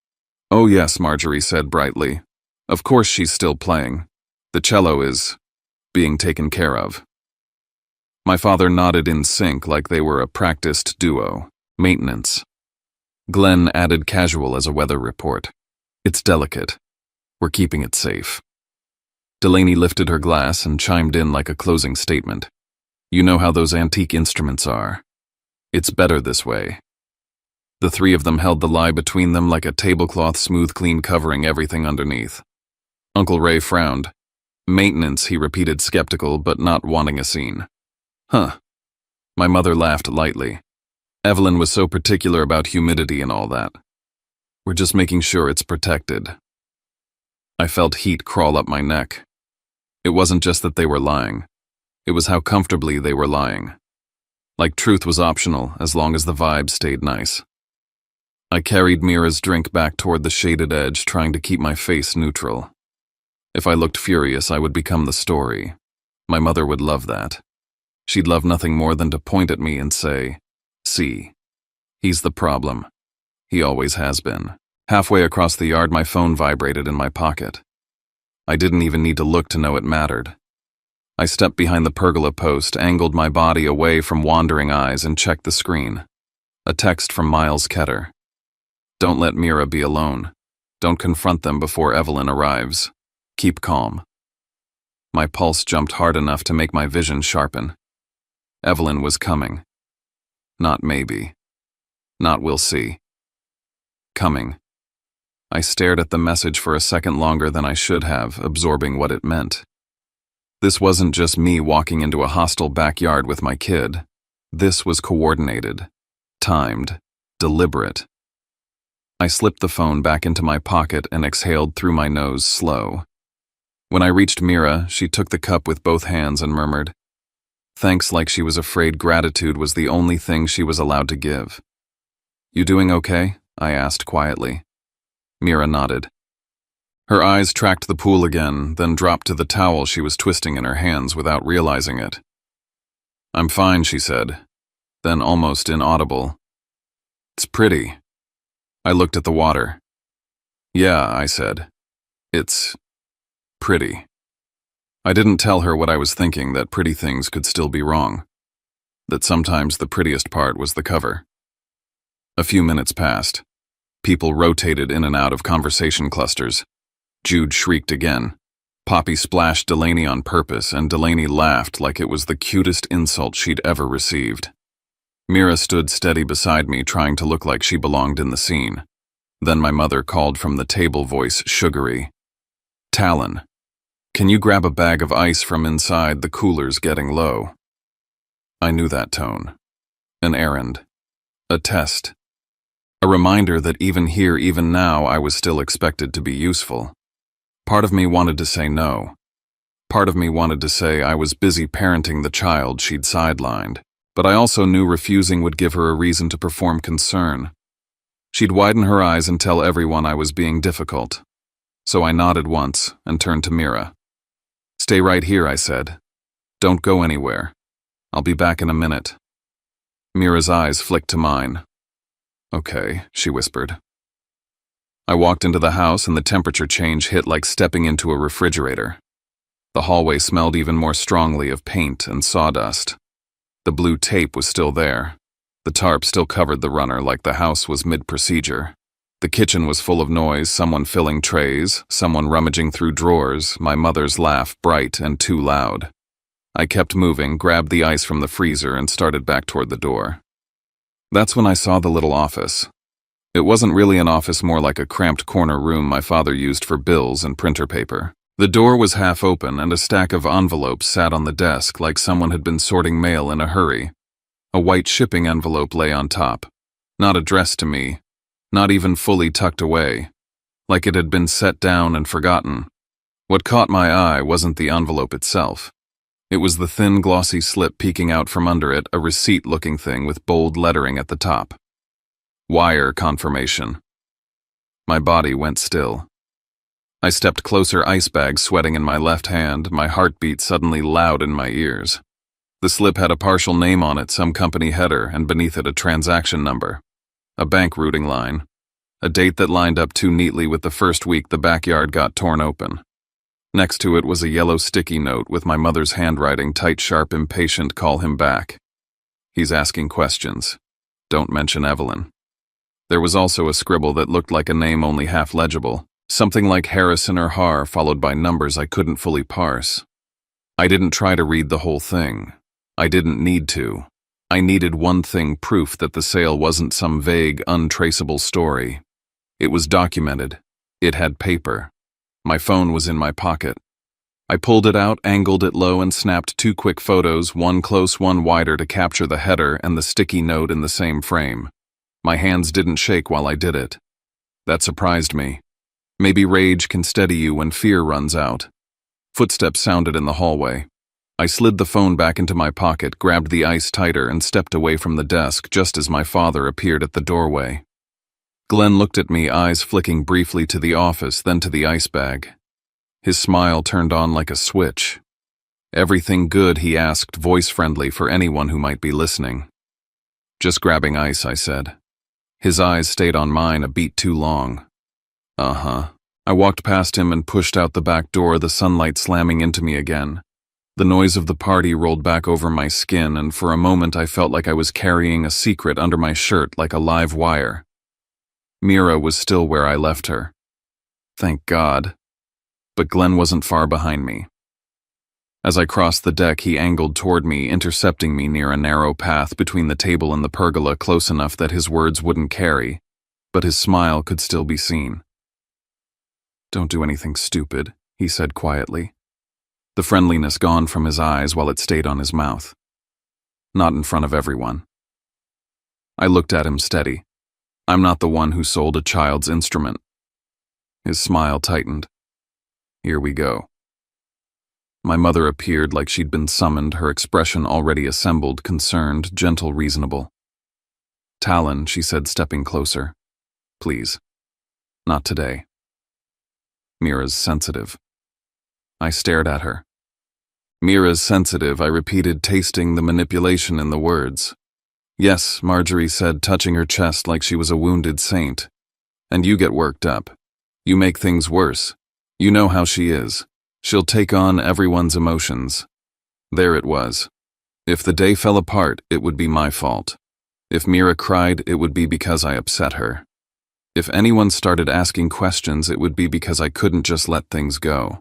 S1: "Oh yes," Marjorie said brightly. "Of course she's still playing. The cello is being taken care of." My father nodded in sync like they were a practiced duo. "Maintenance." Glenn added casual as a weather report. "It's delicate. We're keeping it safe." Delaney lifted her glass and chimed in like a closing statement. "You know how those antique instruments are. It's better this way." The three of them held the lie between them like a tablecloth, smooth, clean, covering everything underneath. Uncle Ray frowned. "Maintenance," he repeated, skeptical but not wanting a scene. "Huh." My mother laughed lightly. "Evelyn was so particular about humidity and all that. We're just making sure it's protected." I felt heat crawl up my neck. It wasn't just that they were lying. It was how comfortably they were lying. Like truth was optional as long as the vibe stayed nice. I carried Mira's drink back toward the shaded edge, trying to keep my face neutral. If I looked furious, I would become the story. My mother would love that. She'd love nothing more than to point at me and say, "See, he's the problem. He always has been." Halfway across the yard, my phone vibrated in my pocket. I didn't even need to look to know it mattered. I stepped behind the pergola post, angled my body away from wandering eyes, and checked the screen. A text from Miles Ketter. "Don't let Mira be alone. Don't confront them before Evelyn arrives. Keep calm." My pulse jumped hard enough to make my vision sharpen. Evelyn was coming. Not maybe. Not we'll see. Coming. I stared at the message for a second longer than I should have, absorbing what it meant. This wasn't just me walking into a hostile backyard with my kid. This was coordinated, timed, deliberate. I slipped the phone back into my pocket and exhaled through my nose, slow. When I reached Mira, she took the cup with both hands and murmured, "Thanks," like she was afraid gratitude was the only thing she was allowed to give. "You doing okay?" I asked quietly. Mira nodded. Her eyes tracked the pool again, then dropped to the towel she was twisting in her hands without realizing it. "I'm fine," she said, then almost inaudible, "It's pretty." I looked at the water. "Yeah," I said. "It's pretty." I didn't tell her what I was thinking, that pretty things could still be wrong. That sometimes the prettiest part was the cover. A few minutes passed. People rotated in and out of conversation clusters. Jude shrieked again. Poppy splashed Delaney on purpose, and Delaney laughed like it was the cutest insult she'd ever received. Mira stood steady beside me, trying to look like she belonged in the scene. Then my mother called from the table, voice sugary. "Talon, can you grab a bag of ice from inside? The cooler's getting low." I knew that tone. An errand. A test. A reminder that even here, even now, I was still expected to be useful. Part of me wanted to say no. Part of me wanted to say I was busy parenting the child she'd sidelined, but I also knew refusing would give her a reason to perform concern. She'd widen her eyes and tell everyone I was being difficult. So I nodded once and turned to Mira. "Stay right here," I said. "Don't go anywhere. I'll be back in a minute." Mira's eyes flicked to mine. "Okay," she whispered. I walked into the house and the temperature change hit like stepping into a refrigerator. The hallway smelled even more strongly of paint and sawdust. The blue tape was still there. The tarp still covered the runner like the house was mid-procedure. The kitchen was full of noise, someone filling trays, someone rummaging through drawers, my mother's laugh bright and too loud. I kept moving, grabbed the ice from the freezer, and started back toward the door. That's when I saw the little office. It wasn't really an office, more like a cramped corner room my father used for bills and printer paper. The door was half open and a stack of envelopes sat on the desk like someone had been sorting mail in a hurry. A white shipping envelope lay on top, not addressed to me, not even fully tucked away, like it had been set down and forgotten. What caught my eye wasn't the envelope itself. It was the thin, glossy slip peeking out from under it, a receipt-looking thing with bold lettering at the top. Wire confirmation. My body went still. I stepped closer, ice bag sweating in my left hand, my heartbeat suddenly loud in my ears. The slip had a partial name on it, some company header, and beneath it a transaction number. A bank routing line. A date that lined up too neatly with the first week the backyard got torn open. Next to it was a yellow sticky note with my mother's handwriting, tight, sharp, impatient, "Call him back. He's asking questions. Don't mention Evelyn." There was also a scribble that looked like a name only half legible, something like Harrison or Har, followed by numbers I couldn't fully parse. I didn't try to read the whole thing. I didn't need to. I needed one thing, proof that the sale wasn't some vague, untraceable story. It was documented. It had paper. My phone was in my pocket. I pulled it out, angled it low, and snapped 2 quick photos, one close, one wider, to capture the header and the sticky note in the same frame. My hands didn't shake while I did it. That surprised me. Maybe rage can steady you when fear runs out. Footsteps sounded in the hallway. I slid the phone back into my pocket, grabbed the ice tighter, and stepped away from the desk just as my father appeared at the doorway. Glenn looked at me, eyes flicking briefly to the office, then to the ice bag. His smile turned on like a switch. "Everything good?" he asked, voice friendly for anyone who might be listening. "Just grabbing ice," I said. His eyes stayed on mine a beat too long. Uh-huh. I walked past him and pushed out the back door, the sunlight slamming into me again. The noise of the party rolled back over my skin, and for a moment I felt like I was carrying a secret under my shirt like a live wire. Mira was still where I left her. Thank God. But Glenn wasn't far behind me. As I crossed the deck, he angled toward me, intercepting me near a narrow path between the table and the pergola, close enough that his words wouldn't carry, but his smile could still be seen. "Don't do anything stupid," he said quietly. The friendliness gone from his eyes while it stayed on his mouth. "Not in front of everyone." I looked at him steady. I'm not the one who sold a child's instrument. His smile tightened. "Here we go." My mother appeared like she'd been summoned, her expression already assembled, concerned, gentle, reasonable. "Talon," she said, stepping closer. "Please. Not today." "Mira's sensitive." I stared at her. "Mira's sensitive," I repeated, tasting the manipulation in the words. "Yes," Marjorie said, touching her chest like she was a wounded saint. "And you get worked up. You make things worse. You know how she is. She'll take on everyone's emotions." There it was. If the day fell apart, it would be my fault. If Mira cried, it would be because I upset her. If anyone started asking questions, it would be because I couldn't just let things go.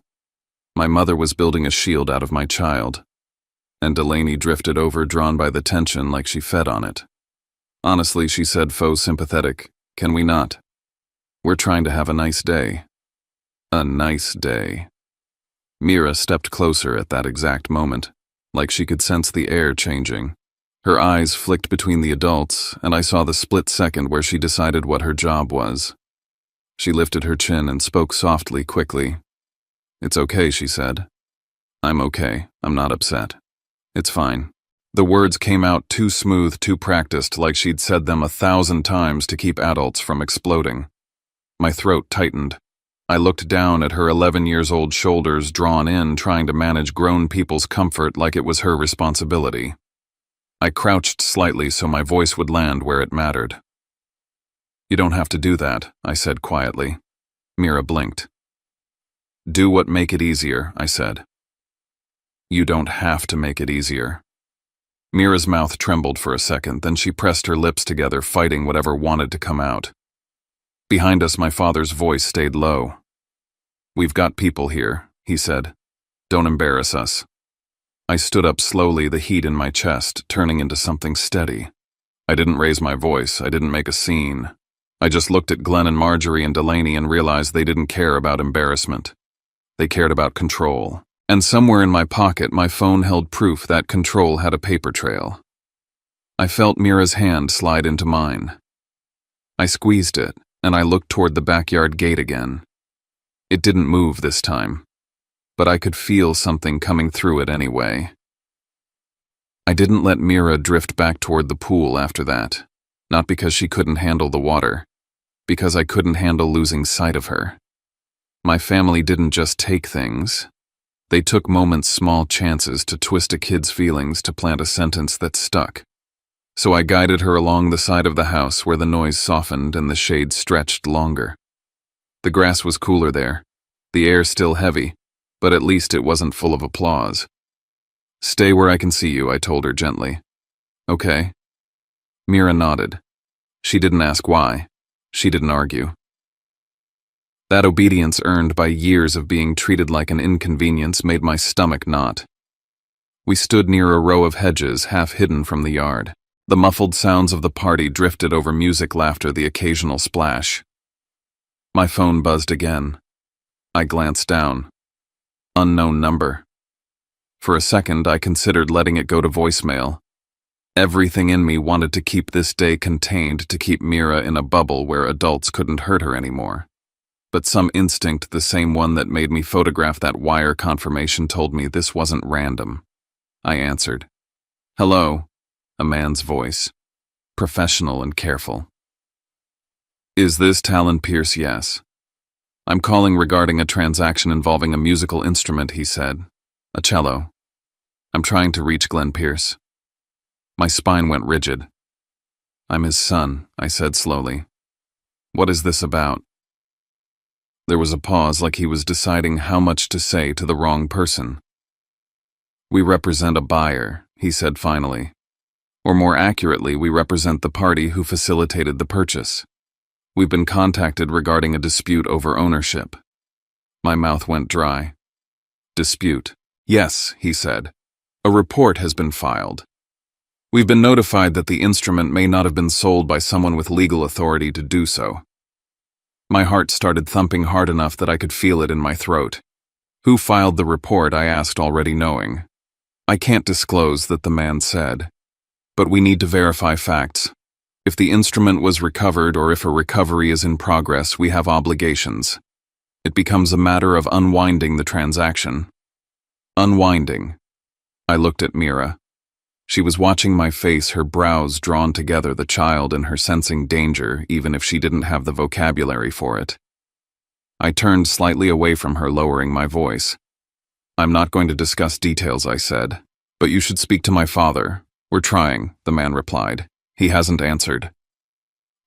S1: My mother was building a shield out of my child, and Delaney drifted over, drawn by the tension like she fed on it. Honestly, she said, faux sympathetic, can we not? We're trying to have a nice day. A nice day. Mira stepped closer at that exact moment, like she could sense the air changing. Her eyes flicked between the adults, and I saw the split second where she decided what her job was. She lifted her chin and spoke softly, quickly. It's okay, she said. I'm okay. I'm not upset. It's fine. The words came out too smooth, too practiced, like she'd said them 1,000 times to keep adults from exploding. My throat tightened. I looked down at her 11-year-old shoulders, drawn in, trying to manage grown people's comfort like it was her responsibility. I crouched slightly so my voice would land where it mattered. You don't have to do that, I said quietly. Mira blinked. Do what make it easier, I said. You don't have to make it easier. Mira's mouth trembled for a second, then she pressed her lips together, fighting whatever wanted to come out. Behind us, my father's voice stayed low. We've got people here, he said. Don't embarrass us. I stood up slowly, the heat in my chest turning into something steady. I didn't raise my voice, I didn't make a scene. I just looked at Glenn and Marjorie and Delaney and realized they didn't care about embarrassment. They cared about control. And somewhere in my pocket, my phone held proof that control had a paper trail. I felt Mira's hand slide into mine. I squeezed it, and I looked toward the backyard gate again. It didn't move this time, but I could feel something coming through it anyway. I didn't let Mira drift back toward the pool after that, not because she couldn't handle the water, because I couldn't handle losing sight of her. My family didn't just take things. They took moments, small chances to twist a kid's feelings to plant a sentence that stuck. So I guided her along the side of the house where the noise softened and the shade stretched longer. The grass was cooler there, the air still heavy, but at least it wasn't full of applause. Stay where I can see you, I told her gently. Okay. Mira nodded. She didn't ask why. She didn't argue. That obedience earned by years of being treated like an inconvenience made my stomach knot. We stood near a row of hedges half hidden from the yard. The muffled sounds of the party drifted over music, laughter, the occasional splash. My phone buzzed again. I glanced down. Unknown number. For a second, I considered letting it go to voicemail. Everything in me wanted to keep this day contained, to keep Mira in a bubble where adults couldn't hurt her anymore. But some instinct, the same one that made me photograph that wire confirmation, told me this wasn't random. I answered. Hello, a man's voice, professional and careful. Is this Talon Pierce? Yes. I'm calling regarding a transaction involving a musical instrument, he said. A cello. I'm trying to reach Glenn Pierce. My spine went rigid. I'm his son, I said slowly. What is this about? There was a pause, like he was deciding how much to say to the wrong person. We represent a buyer, he said finally. Or more accurately, we represent the party who facilitated the purchase. We've been contacted regarding a dispute over ownership. My mouth went dry. Dispute. Yes, he said. A report has been filed. We've been notified that the instrument may not have been sold by someone with legal authority to do so. My heart started thumping hard enough that I could feel it in my throat. Who filed the report? I asked, already knowing. I can't disclose that, the man said. But we need to verify facts. If the instrument was recovered or if a recovery is in progress, we have obligations. It becomes a matter of unwinding the transaction. Unwinding. I looked at Mira. She was watching my face, her brows drawn together, the child in her sensing danger, even if she didn't have the vocabulary for it. I turned slightly away from her, lowering my voice. I'm not going to discuss details, I said, but you should speak to my father. We're trying, the man replied. He hasn't answered.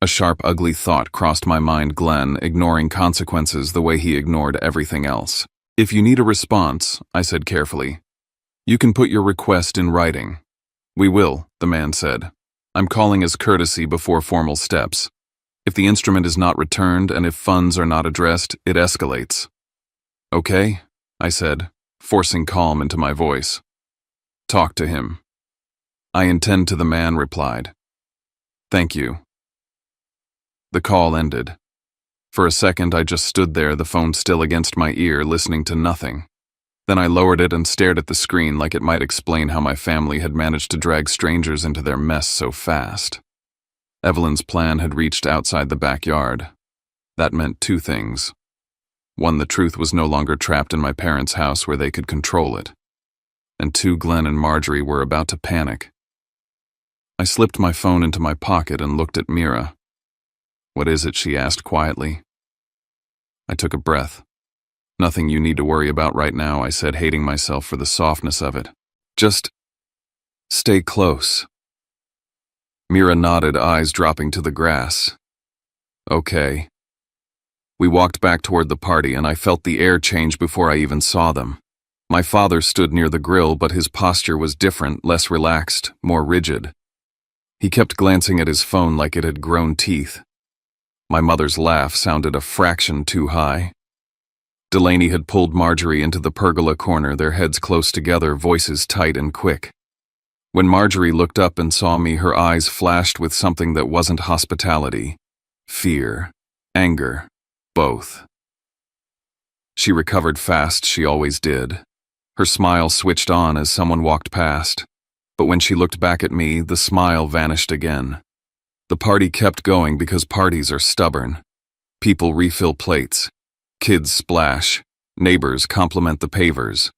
S1: A sharp, ugly thought crossed my mind, Glenn, ignoring consequences the way he ignored everything else. If you need a response, I said carefully, you can put your request in writing. We will, the man said. I'm calling as courtesy before formal steps. If the instrument is not returned and if funds are not addressed, it escalates. Okay, I said, forcing calm into my voice. "Talk to him." "I intend to," the man replied. "Thank you." The call ended. For a second, I just stood there, the phone still against my ear, listening to nothing. Then I lowered it and stared at the screen like it might explain how my family had managed to drag strangers into their mess so fast. Evelyn's plan had reached outside the backyard. That meant two things. One, the truth was no longer trapped in my parents' house where they could control it. And two, Glenn and Marjorie were about to panic. I slipped my phone into my pocket and looked at Mira. "What is it?" she asked quietly. I took a breath. "Nothing you need to worry about right now," I said, hating myself for the softness of it. "Just stay close." Mira nodded, eyes dropping to the grass. "Okay." We walked back toward the party, and I felt the air change before I even saw them. My father stood near the grill, but his posture was different, less relaxed, more rigid. He kept glancing at his phone like it had grown teeth. My mother's laugh sounded a fraction too high. Delaney had pulled Marjorie into the pergola corner, their heads close together, voices tight and quick. When Marjorie looked up and saw me, her eyes flashed with something that wasn't hospitality. Fear, anger, both. She recovered fast, she always did. Her smile switched on as someone walked past. But when she looked back at me, the smile vanished again. The party kept going because parties are stubborn. People refill plates. Kids splash. Neighbors compliment the pavers.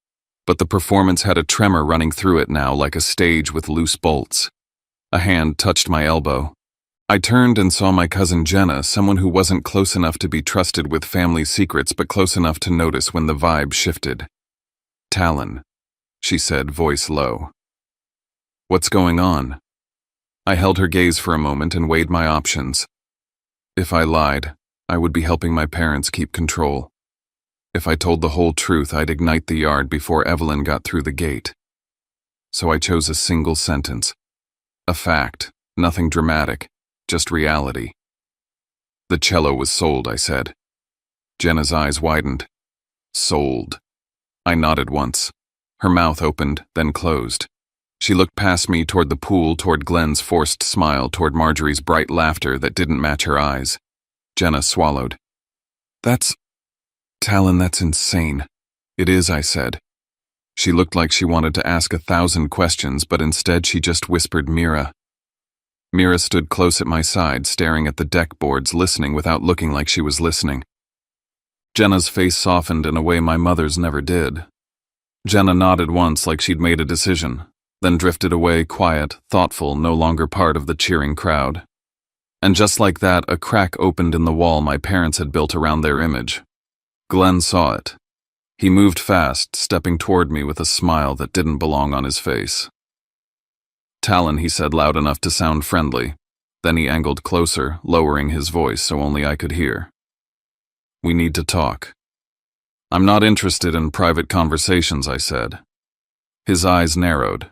S1: But the performance had a tremor running through it now, like a stage with loose bolts. A hand touched my elbow. I turned and saw my cousin Jenna, someone who wasn't close enough to be trusted with family secrets, but close enough to notice when the vibe shifted. "Talon," she said, voice low. "What's going on?" I held her gaze for a moment and weighed my options. If I lied, I would be helping my parents keep control. If I told the whole truth, I'd ignite the yard before Evelyn got through the gate. So I chose a single sentence. A fact, nothing dramatic, just reality. "The cello was sold," I said. Jenna's eyes widened. "Sold." I nodded once. Her mouth opened, then closed. She looked past me toward the pool, toward Glenn's forced smile, toward Marjorie's bright laughter that didn't match her eyes. Jenna swallowed. Talon, that's insane." "It is," I said. She looked like she wanted to ask 1,000 questions, but instead she just whispered Mira. Mira stood close at my side, staring at the deck boards, listening without looking like she was listening. Jenna's face softened in a way my mother's never did. Jenna nodded once like she'd made a decision, then drifted away, quiet, thoughtful, no longer part of the cheering crowd. And just like that, a crack opened in the wall my parents had built around their image. Glenn saw it. He moved fast, stepping toward me with a smile that didn't belong on his face. "Talon," he said loud enough to sound friendly. Then he angled closer, lowering his voice so only I could hear. "We need to talk." "I'm not interested in private conversations," I said. His eyes narrowed.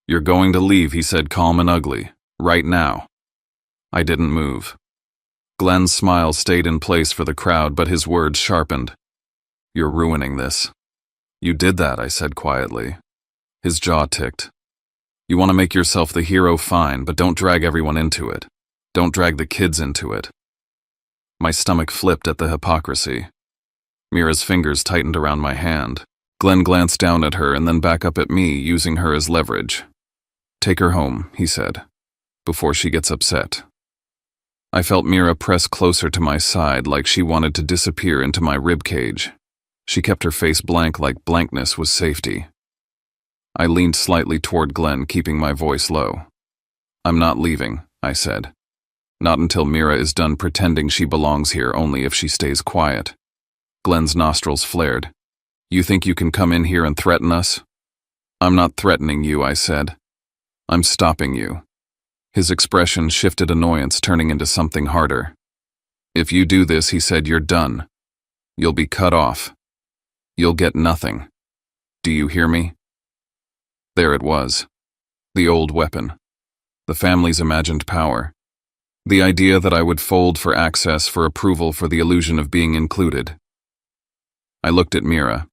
S1: "You're going to leave," he said, calm and ugly. "Right now." I didn't move. Glenn's smile stayed in place for the crowd, but his words sharpened. "You're ruining this." "You did that," I said quietly. His jaw ticked. "You want to make yourself the hero, fine, but don't drag everyone into it. Don't drag the kids into it." My stomach flipped at the hypocrisy. Mira's fingers tightened around my hand. Glenn glanced down at her and then back up at me, using her as leverage. "Take her home," he said, "before she gets upset." I felt Mira press closer to my side like she wanted to disappear into my ribcage. She kept her face blank like blankness was safety. I leaned slightly toward Glenn, keeping my voice low. "I'm not leaving," I said. "Not until Mira is done pretending she belongs here, only if she stays quiet." Glenn's nostrils flared. "You think you can come in here and threaten us?" "I'm not threatening you," I said. "I'm stopping you." His expression shifted, annoyance turning into something harder. "If you do this," he said, "you're done. You'll be cut off. You'll get nothing. Do you hear me?" There it was. The old weapon. The family's imagined power. The idea that I would fold for access, for approval, for the illusion of being included. I looked at Mira.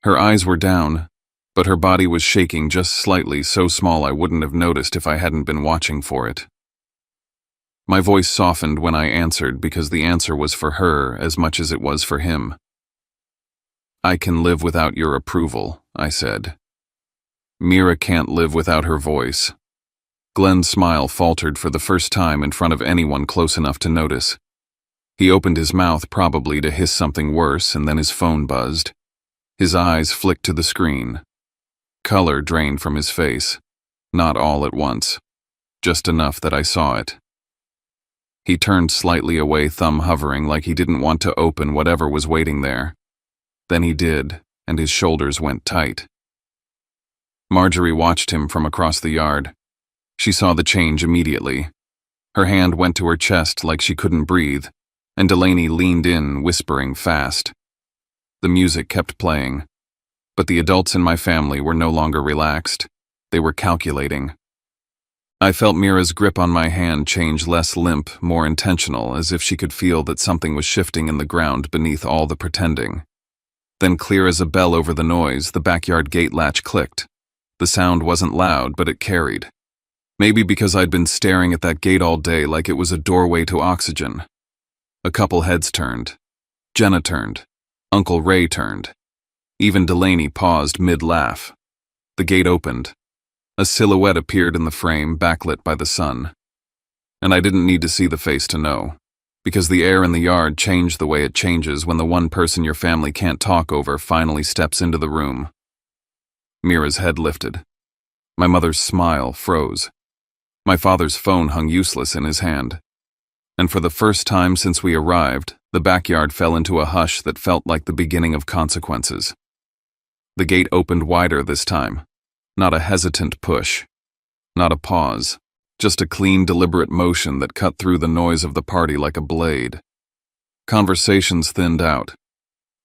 S1: Her eyes were down, but her body was shaking just slightly, so small I wouldn't have noticed if I hadn't been watching for it. My voice softened when I answered because the answer was for her as much as it was for him. "I can live without your approval," I said. "Mira can't live without her voice." Glenn's smile faltered for the first time in front of anyone close enough to notice. He opened his mouth probably to hiss something worse, and then his phone buzzed. His eyes flicked to the screen. Color drained from his face. Not all at once. Just enough that I saw it. He turned slightly away, thumb hovering like he didn't want to open whatever was waiting there. Then he did, and his shoulders went tight. Marjorie watched him from across the yard. She saw the change immediately. Her hand went to her chest like she couldn't breathe, and Delaney leaned in, whispering fast. The music kept playing, but the adults in my family were no longer relaxed. They were calculating. I felt Mira's grip on my hand change, less limp, more intentional, as if she could feel that something was shifting in the ground beneath all the pretending. Then, clear as a bell over the noise, the backyard gate latch clicked. The sound wasn't loud, but it carried. Maybe because I'd been staring at that gate all day like it was a doorway to oxygen. A couple heads turned. Jenna turned. Uncle Ray turned. Even Delaney paused mid-laugh. The gate opened. A silhouette appeared in the frame, backlit by the sun. And I didn't need to see the face to know, because the air in the yard changed the way it changes when the one person your family can't talk over finally steps into the room. Mira's head lifted. My mother's smile froze. My father's phone hung useless in his hand. And for the first time since we arrived, the backyard fell into a hush that felt like the beginning of consequences. The gate opened wider this time. Not a hesitant push. Not a pause. Just a clean, deliberate motion that cut through the noise of the party like a blade. Conversations thinned out.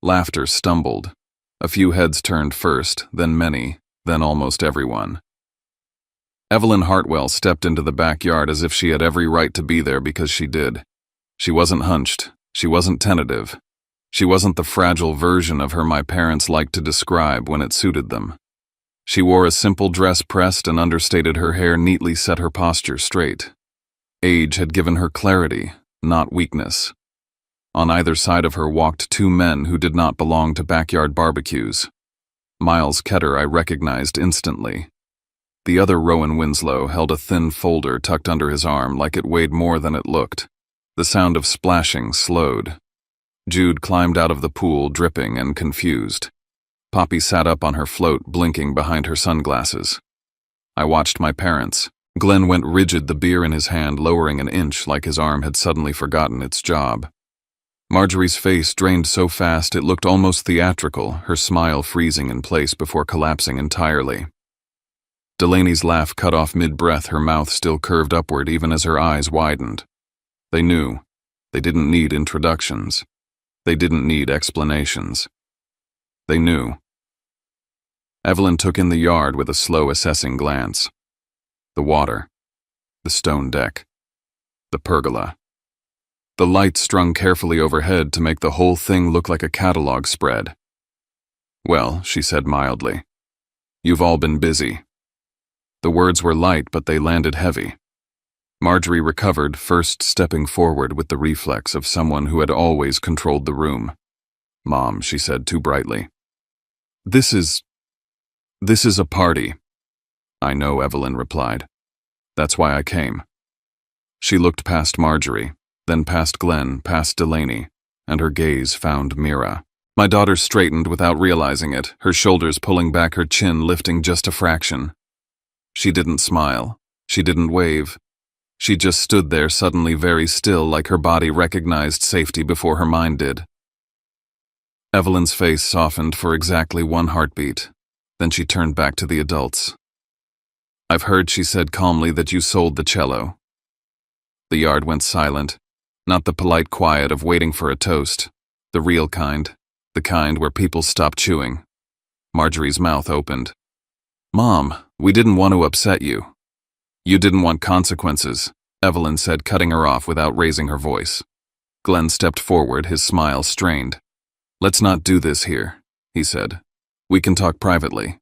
S1: Laughter stumbled. A few heads turned first, then many, then almost everyone. Evelyn Hartwell stepped into the backyard as if she had every right to be there because she did. She wasn't hunched. She wasn't tentative. She wasn't the fragile version of her my parents liked to describe when it suited them. She wore a simple dress pressed and understated, her hair neatly set her posture straight. Age had given her clarity, not weakness. On either side of her walked two men who did not belong to backyard barbecues. Miles Ketter I recognized instantly. The other, Rowan Winslow, held a thin folder tucked under his arm like it weighed more than it looked. The sound of splashing slowed. Jude climbed out of the pool, dripping and confused. Poppy sat up on her float, blinking behind her sunglasses. I watched my parents. Glenn went rigid, the beer in his hand lowering an inch like his arm had suddenly forgotten its job. Marjorie's face drained so fast it looked almost theatrical, her smile freezing in place before collapsing entirely. Delaney's laugh cut off mid-breath, her mouth still curved upward even as her eyes widened. They knew. They didn't need introductions. They didn't need explanations. They knew. Evelyn took in the yard with a slow, assessing glance. The water. The stone deck. The pergola. The light strung carefully overhead to make the whole thing look like a catalog spread. "Well," she said mildly, "you've all been busy." The words were light, but they landed heavy. Marjorie recovered, first stepping forward with the reflex of someone who had always controlled the room. "Mom," she said too brightly. This is a party." "I know," Evelyn replied. "That's why I came." She looked past Marjorie, then past Glenn, past Delaney, and her gaze found Mira. My daughter straightened without realizing it, her shoulders pulling back, her chin lifting just a fraction. She didn't smile. She didn't wave. She just stood there, suddenly very still, like her body recognized safety before her mind did. Evelyn's face softened for exactly one heartbeat. Then she turned back to the adults. "I've heard," she said calmly, "that you sold the cello." The yard went silent, not the polite quiet of waiting for a toast, the real kind, the kind where people stop chewing. Marjorie's mouth opened. "Mom, we didn't want to upset you." "You didn't want consequences," Evelyn said, cutting her off without raising her voice. Glenn stepped forward, his smile strained. "Let's not do this here," he said. We can talk privately.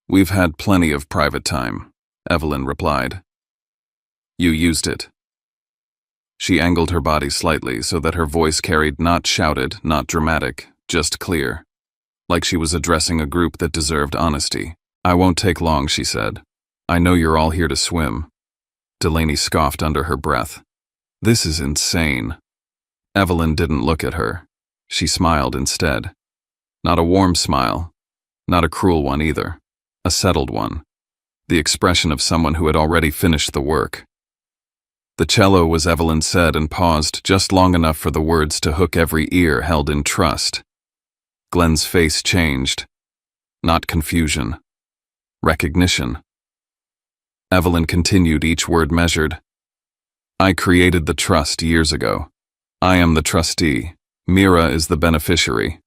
S1: We've had plenty of private time, Evelyn replied. You used it. She angled her body slightly so that her voice carried not shouted, not dramatic, just clear, like she was addressing a group that deserved honesty. I won't take long, she said. I know you're all here to swim. Delaney scoffed under her breath. This is insane. Evelyn didn't look at her. She smiled instead. Not a warm smile, not a cruel one either, a settled one, the expression of someone who had already finished the work. The cello, was Evelyn said, and paused just long enough for the words to hook every ear held in trust. Glenn's face changed. Not confusion. Recognition. Evelyn continued, each word measured. I created the trust years ago. I am the trustee. Mira is the beneficiary.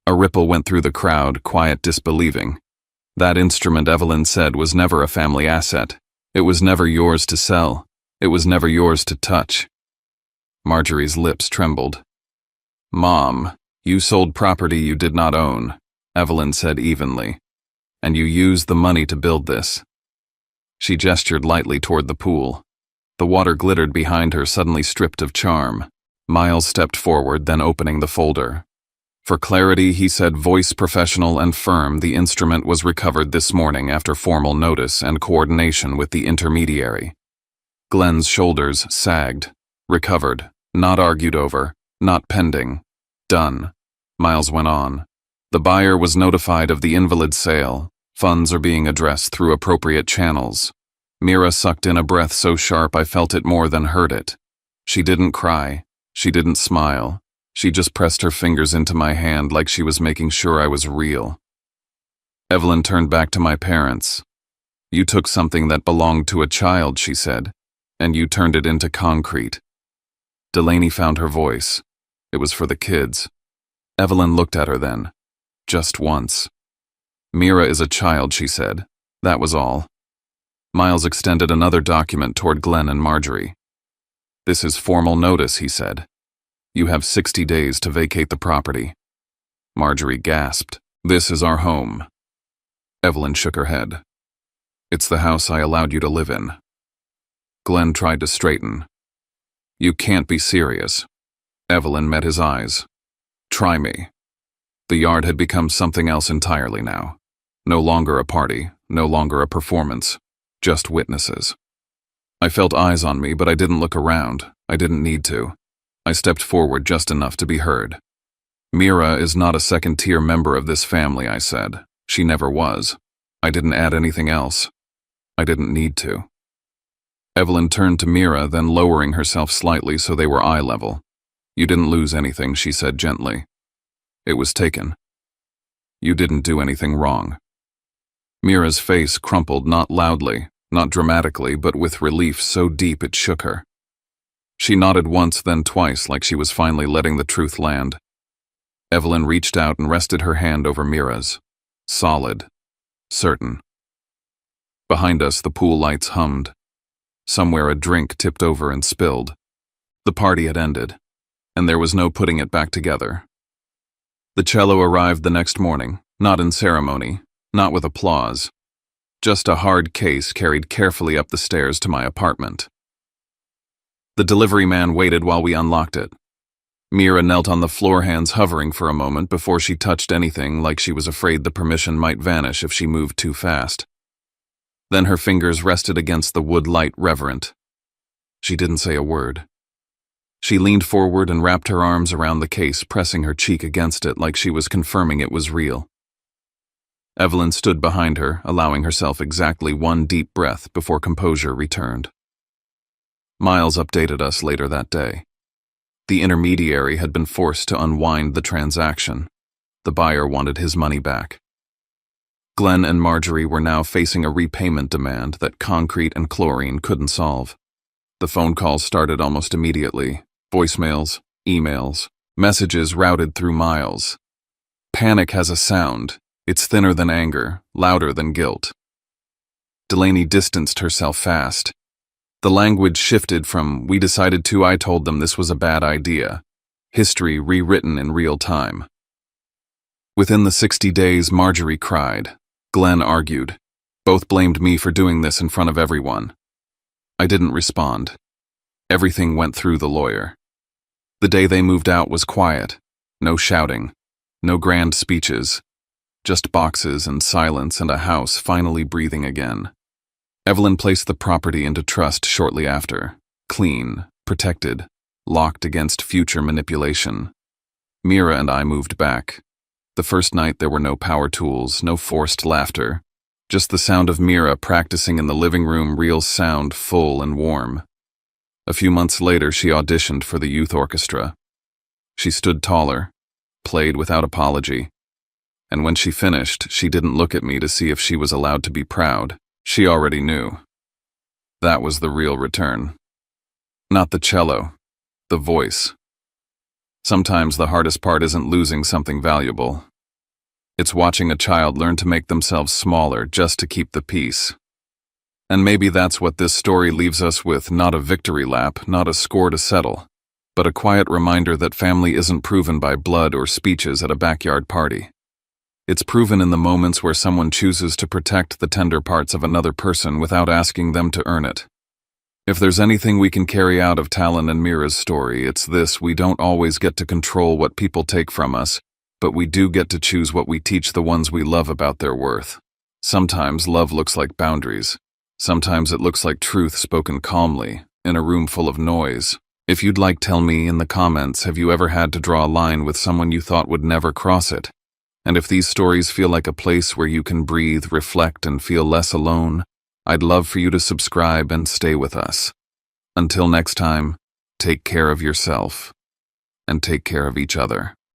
S1: A ripple went through the crowd, quiet disbelieving. That instrument, Evelyn said, was never a family asset. It was never yours to sell. It was never yours to touch. Marjorie's lips trembled. Mom, you sold property you did not own, Evelyn said evenly. And you used the money to build this. She gestured lightly toward the pool. The water glittered behind her, suddenly stripped of charm. Miles stepped forward, then opening the folder. For clarity, he said, voice professional and firm, the instrument was recovered this morning after formal notice and coordination with the intermediary. Glenn's shoulders sagged. Recovered, not argued over, not pending. Done. Miles went on. The buyer was notified of the invalid sale. Funds are being addressed through appropriate channels. Mira sucked in a breath so sharp I felt it more than heard it. She didn't cry. She didn't smile. She just pressed her fingers into my hand like she was making sure I was real. Evelyn turned back to my parents. You took something that belonged to a child, she said, and you turned it into concrete. Delaney found her voice. It was for the kids. Evelyn looked at her then. Just once. Mira is a child, she said. That was all. Miles extended another document toward Glenn and Marjorie. This is formal notice, he said. You have 60 days to vacate the property. Marjorie gasped. This is our home. Evelyn shook her head. It's the house I allowed you to live in. Glenn tried to straighten. You can't be serious. Evelyn met his eyes. Try me. The yard had become something else entirely now. No longer a party, no longer a performance, just witnesses. I felt eyes on me, but I didn't look around. I didn't need to. I stepped forward just enough to be heard. Mira is not a second-tier member of this family, I said. She never was. I didn't add anything else. I didn't need to. Evelyn turned to Mira, then lowering herself slightly so they were eye level. You didn't lose anything, she said gently. It was taken. You didn't do anything wrong. Mira's face crumpled, not loudly, not dramatically, but with relief so deep it shook her. She nodded once, then twice, like she was finally letting the truth land. Evelyn reached out and rested her hand over Mira's. Solid. Certain. Behind us, the pool lights hummed. Somewhere a drink tipped over and spilled. The party had ended, and there was no putting it back together. The cello arrived the next morning, not in ceremony, not with applause. Just a hard case carried carefully up the stairs to my apartment. The delivery man waited while we unlocked it. Mira knelt on the floor, hands hovering for a moment before she touched anything, like she was afraid the permission might vanish if she moved too fast. Then her fingers rested against the wood light, reverent. She didn't say a word. She leaned forward and wrapped her arms around the case, pressing her cheek against it like she was confirming it was real. Evelyn stood behind her, allowing herself exactly one deep breath before composure returned. Miles updated us later that day. The intermediary had been forced to unwind the transaction. The buyer wanted his money back. Glenn and Marjorie were now facing a repayment demand that concrete and chlorine couldn't solve. The phone calls started almost immediately. Voicemails, emails, messages routed through Miles. Panic has a sound. It's thinner than anger, louder than guilt. Delaney distanced herself fast. The language shifted from, we decided to, I told them this was a bad idea. History rewritten in real time. Within the 60 days, Marjorie cried. Glenn argued. Both blamed me for doing this in front of everyone. I didn't respond. Everything went through the lawyer. The day they moved out was quiet. No shouting. No grand speeches. Just boxes and silence and a house finally breathing again. Evelyn placed the property into trust shortly after. Clean, protected, locked against future manipulation. Mira and I moved back. The first night there were no power tools, no forced laughter. Just the sound of Mira practicing in the living room, real sound, full and warm. A few months later, she auditioned for the youth orchestra. She stood taller, played without apology. And when she finished, she didn't look at me to see if she was allowed to be proud. She already knew. That was the real return. Not the cello, the voice. Sometimes the hardest part isn't losing something valuable. It's watching a child learn to make themselves smaller just to keep the peace. And maybe that's what this story leaves us with, not a victory lap, not a score to settle, but a quiet reminder that family isn't proven by blood or speeches at a backyard party. It's proven in the moments where someone chooses to protect the tender parts of another person without asking them to earn it. If there's anything we can carry out of Talon and Mira's story, it's this: we don't always get to control what people take from us, but we do get to choose what we teach the ones we love about their worth. Sometimes love looks like boundaries. Sometimes it looks like truth spoken calmly, in a room full of noise. If you'd like, tell me in the comments, have you ever had to draw a line with someone you thought would never cross it? And if these stories feel like a place where you can breathe, reflect, and feel less alone, I'd love for you to subscribe and stay with us. Until next time, take care of yourself and take care of each other.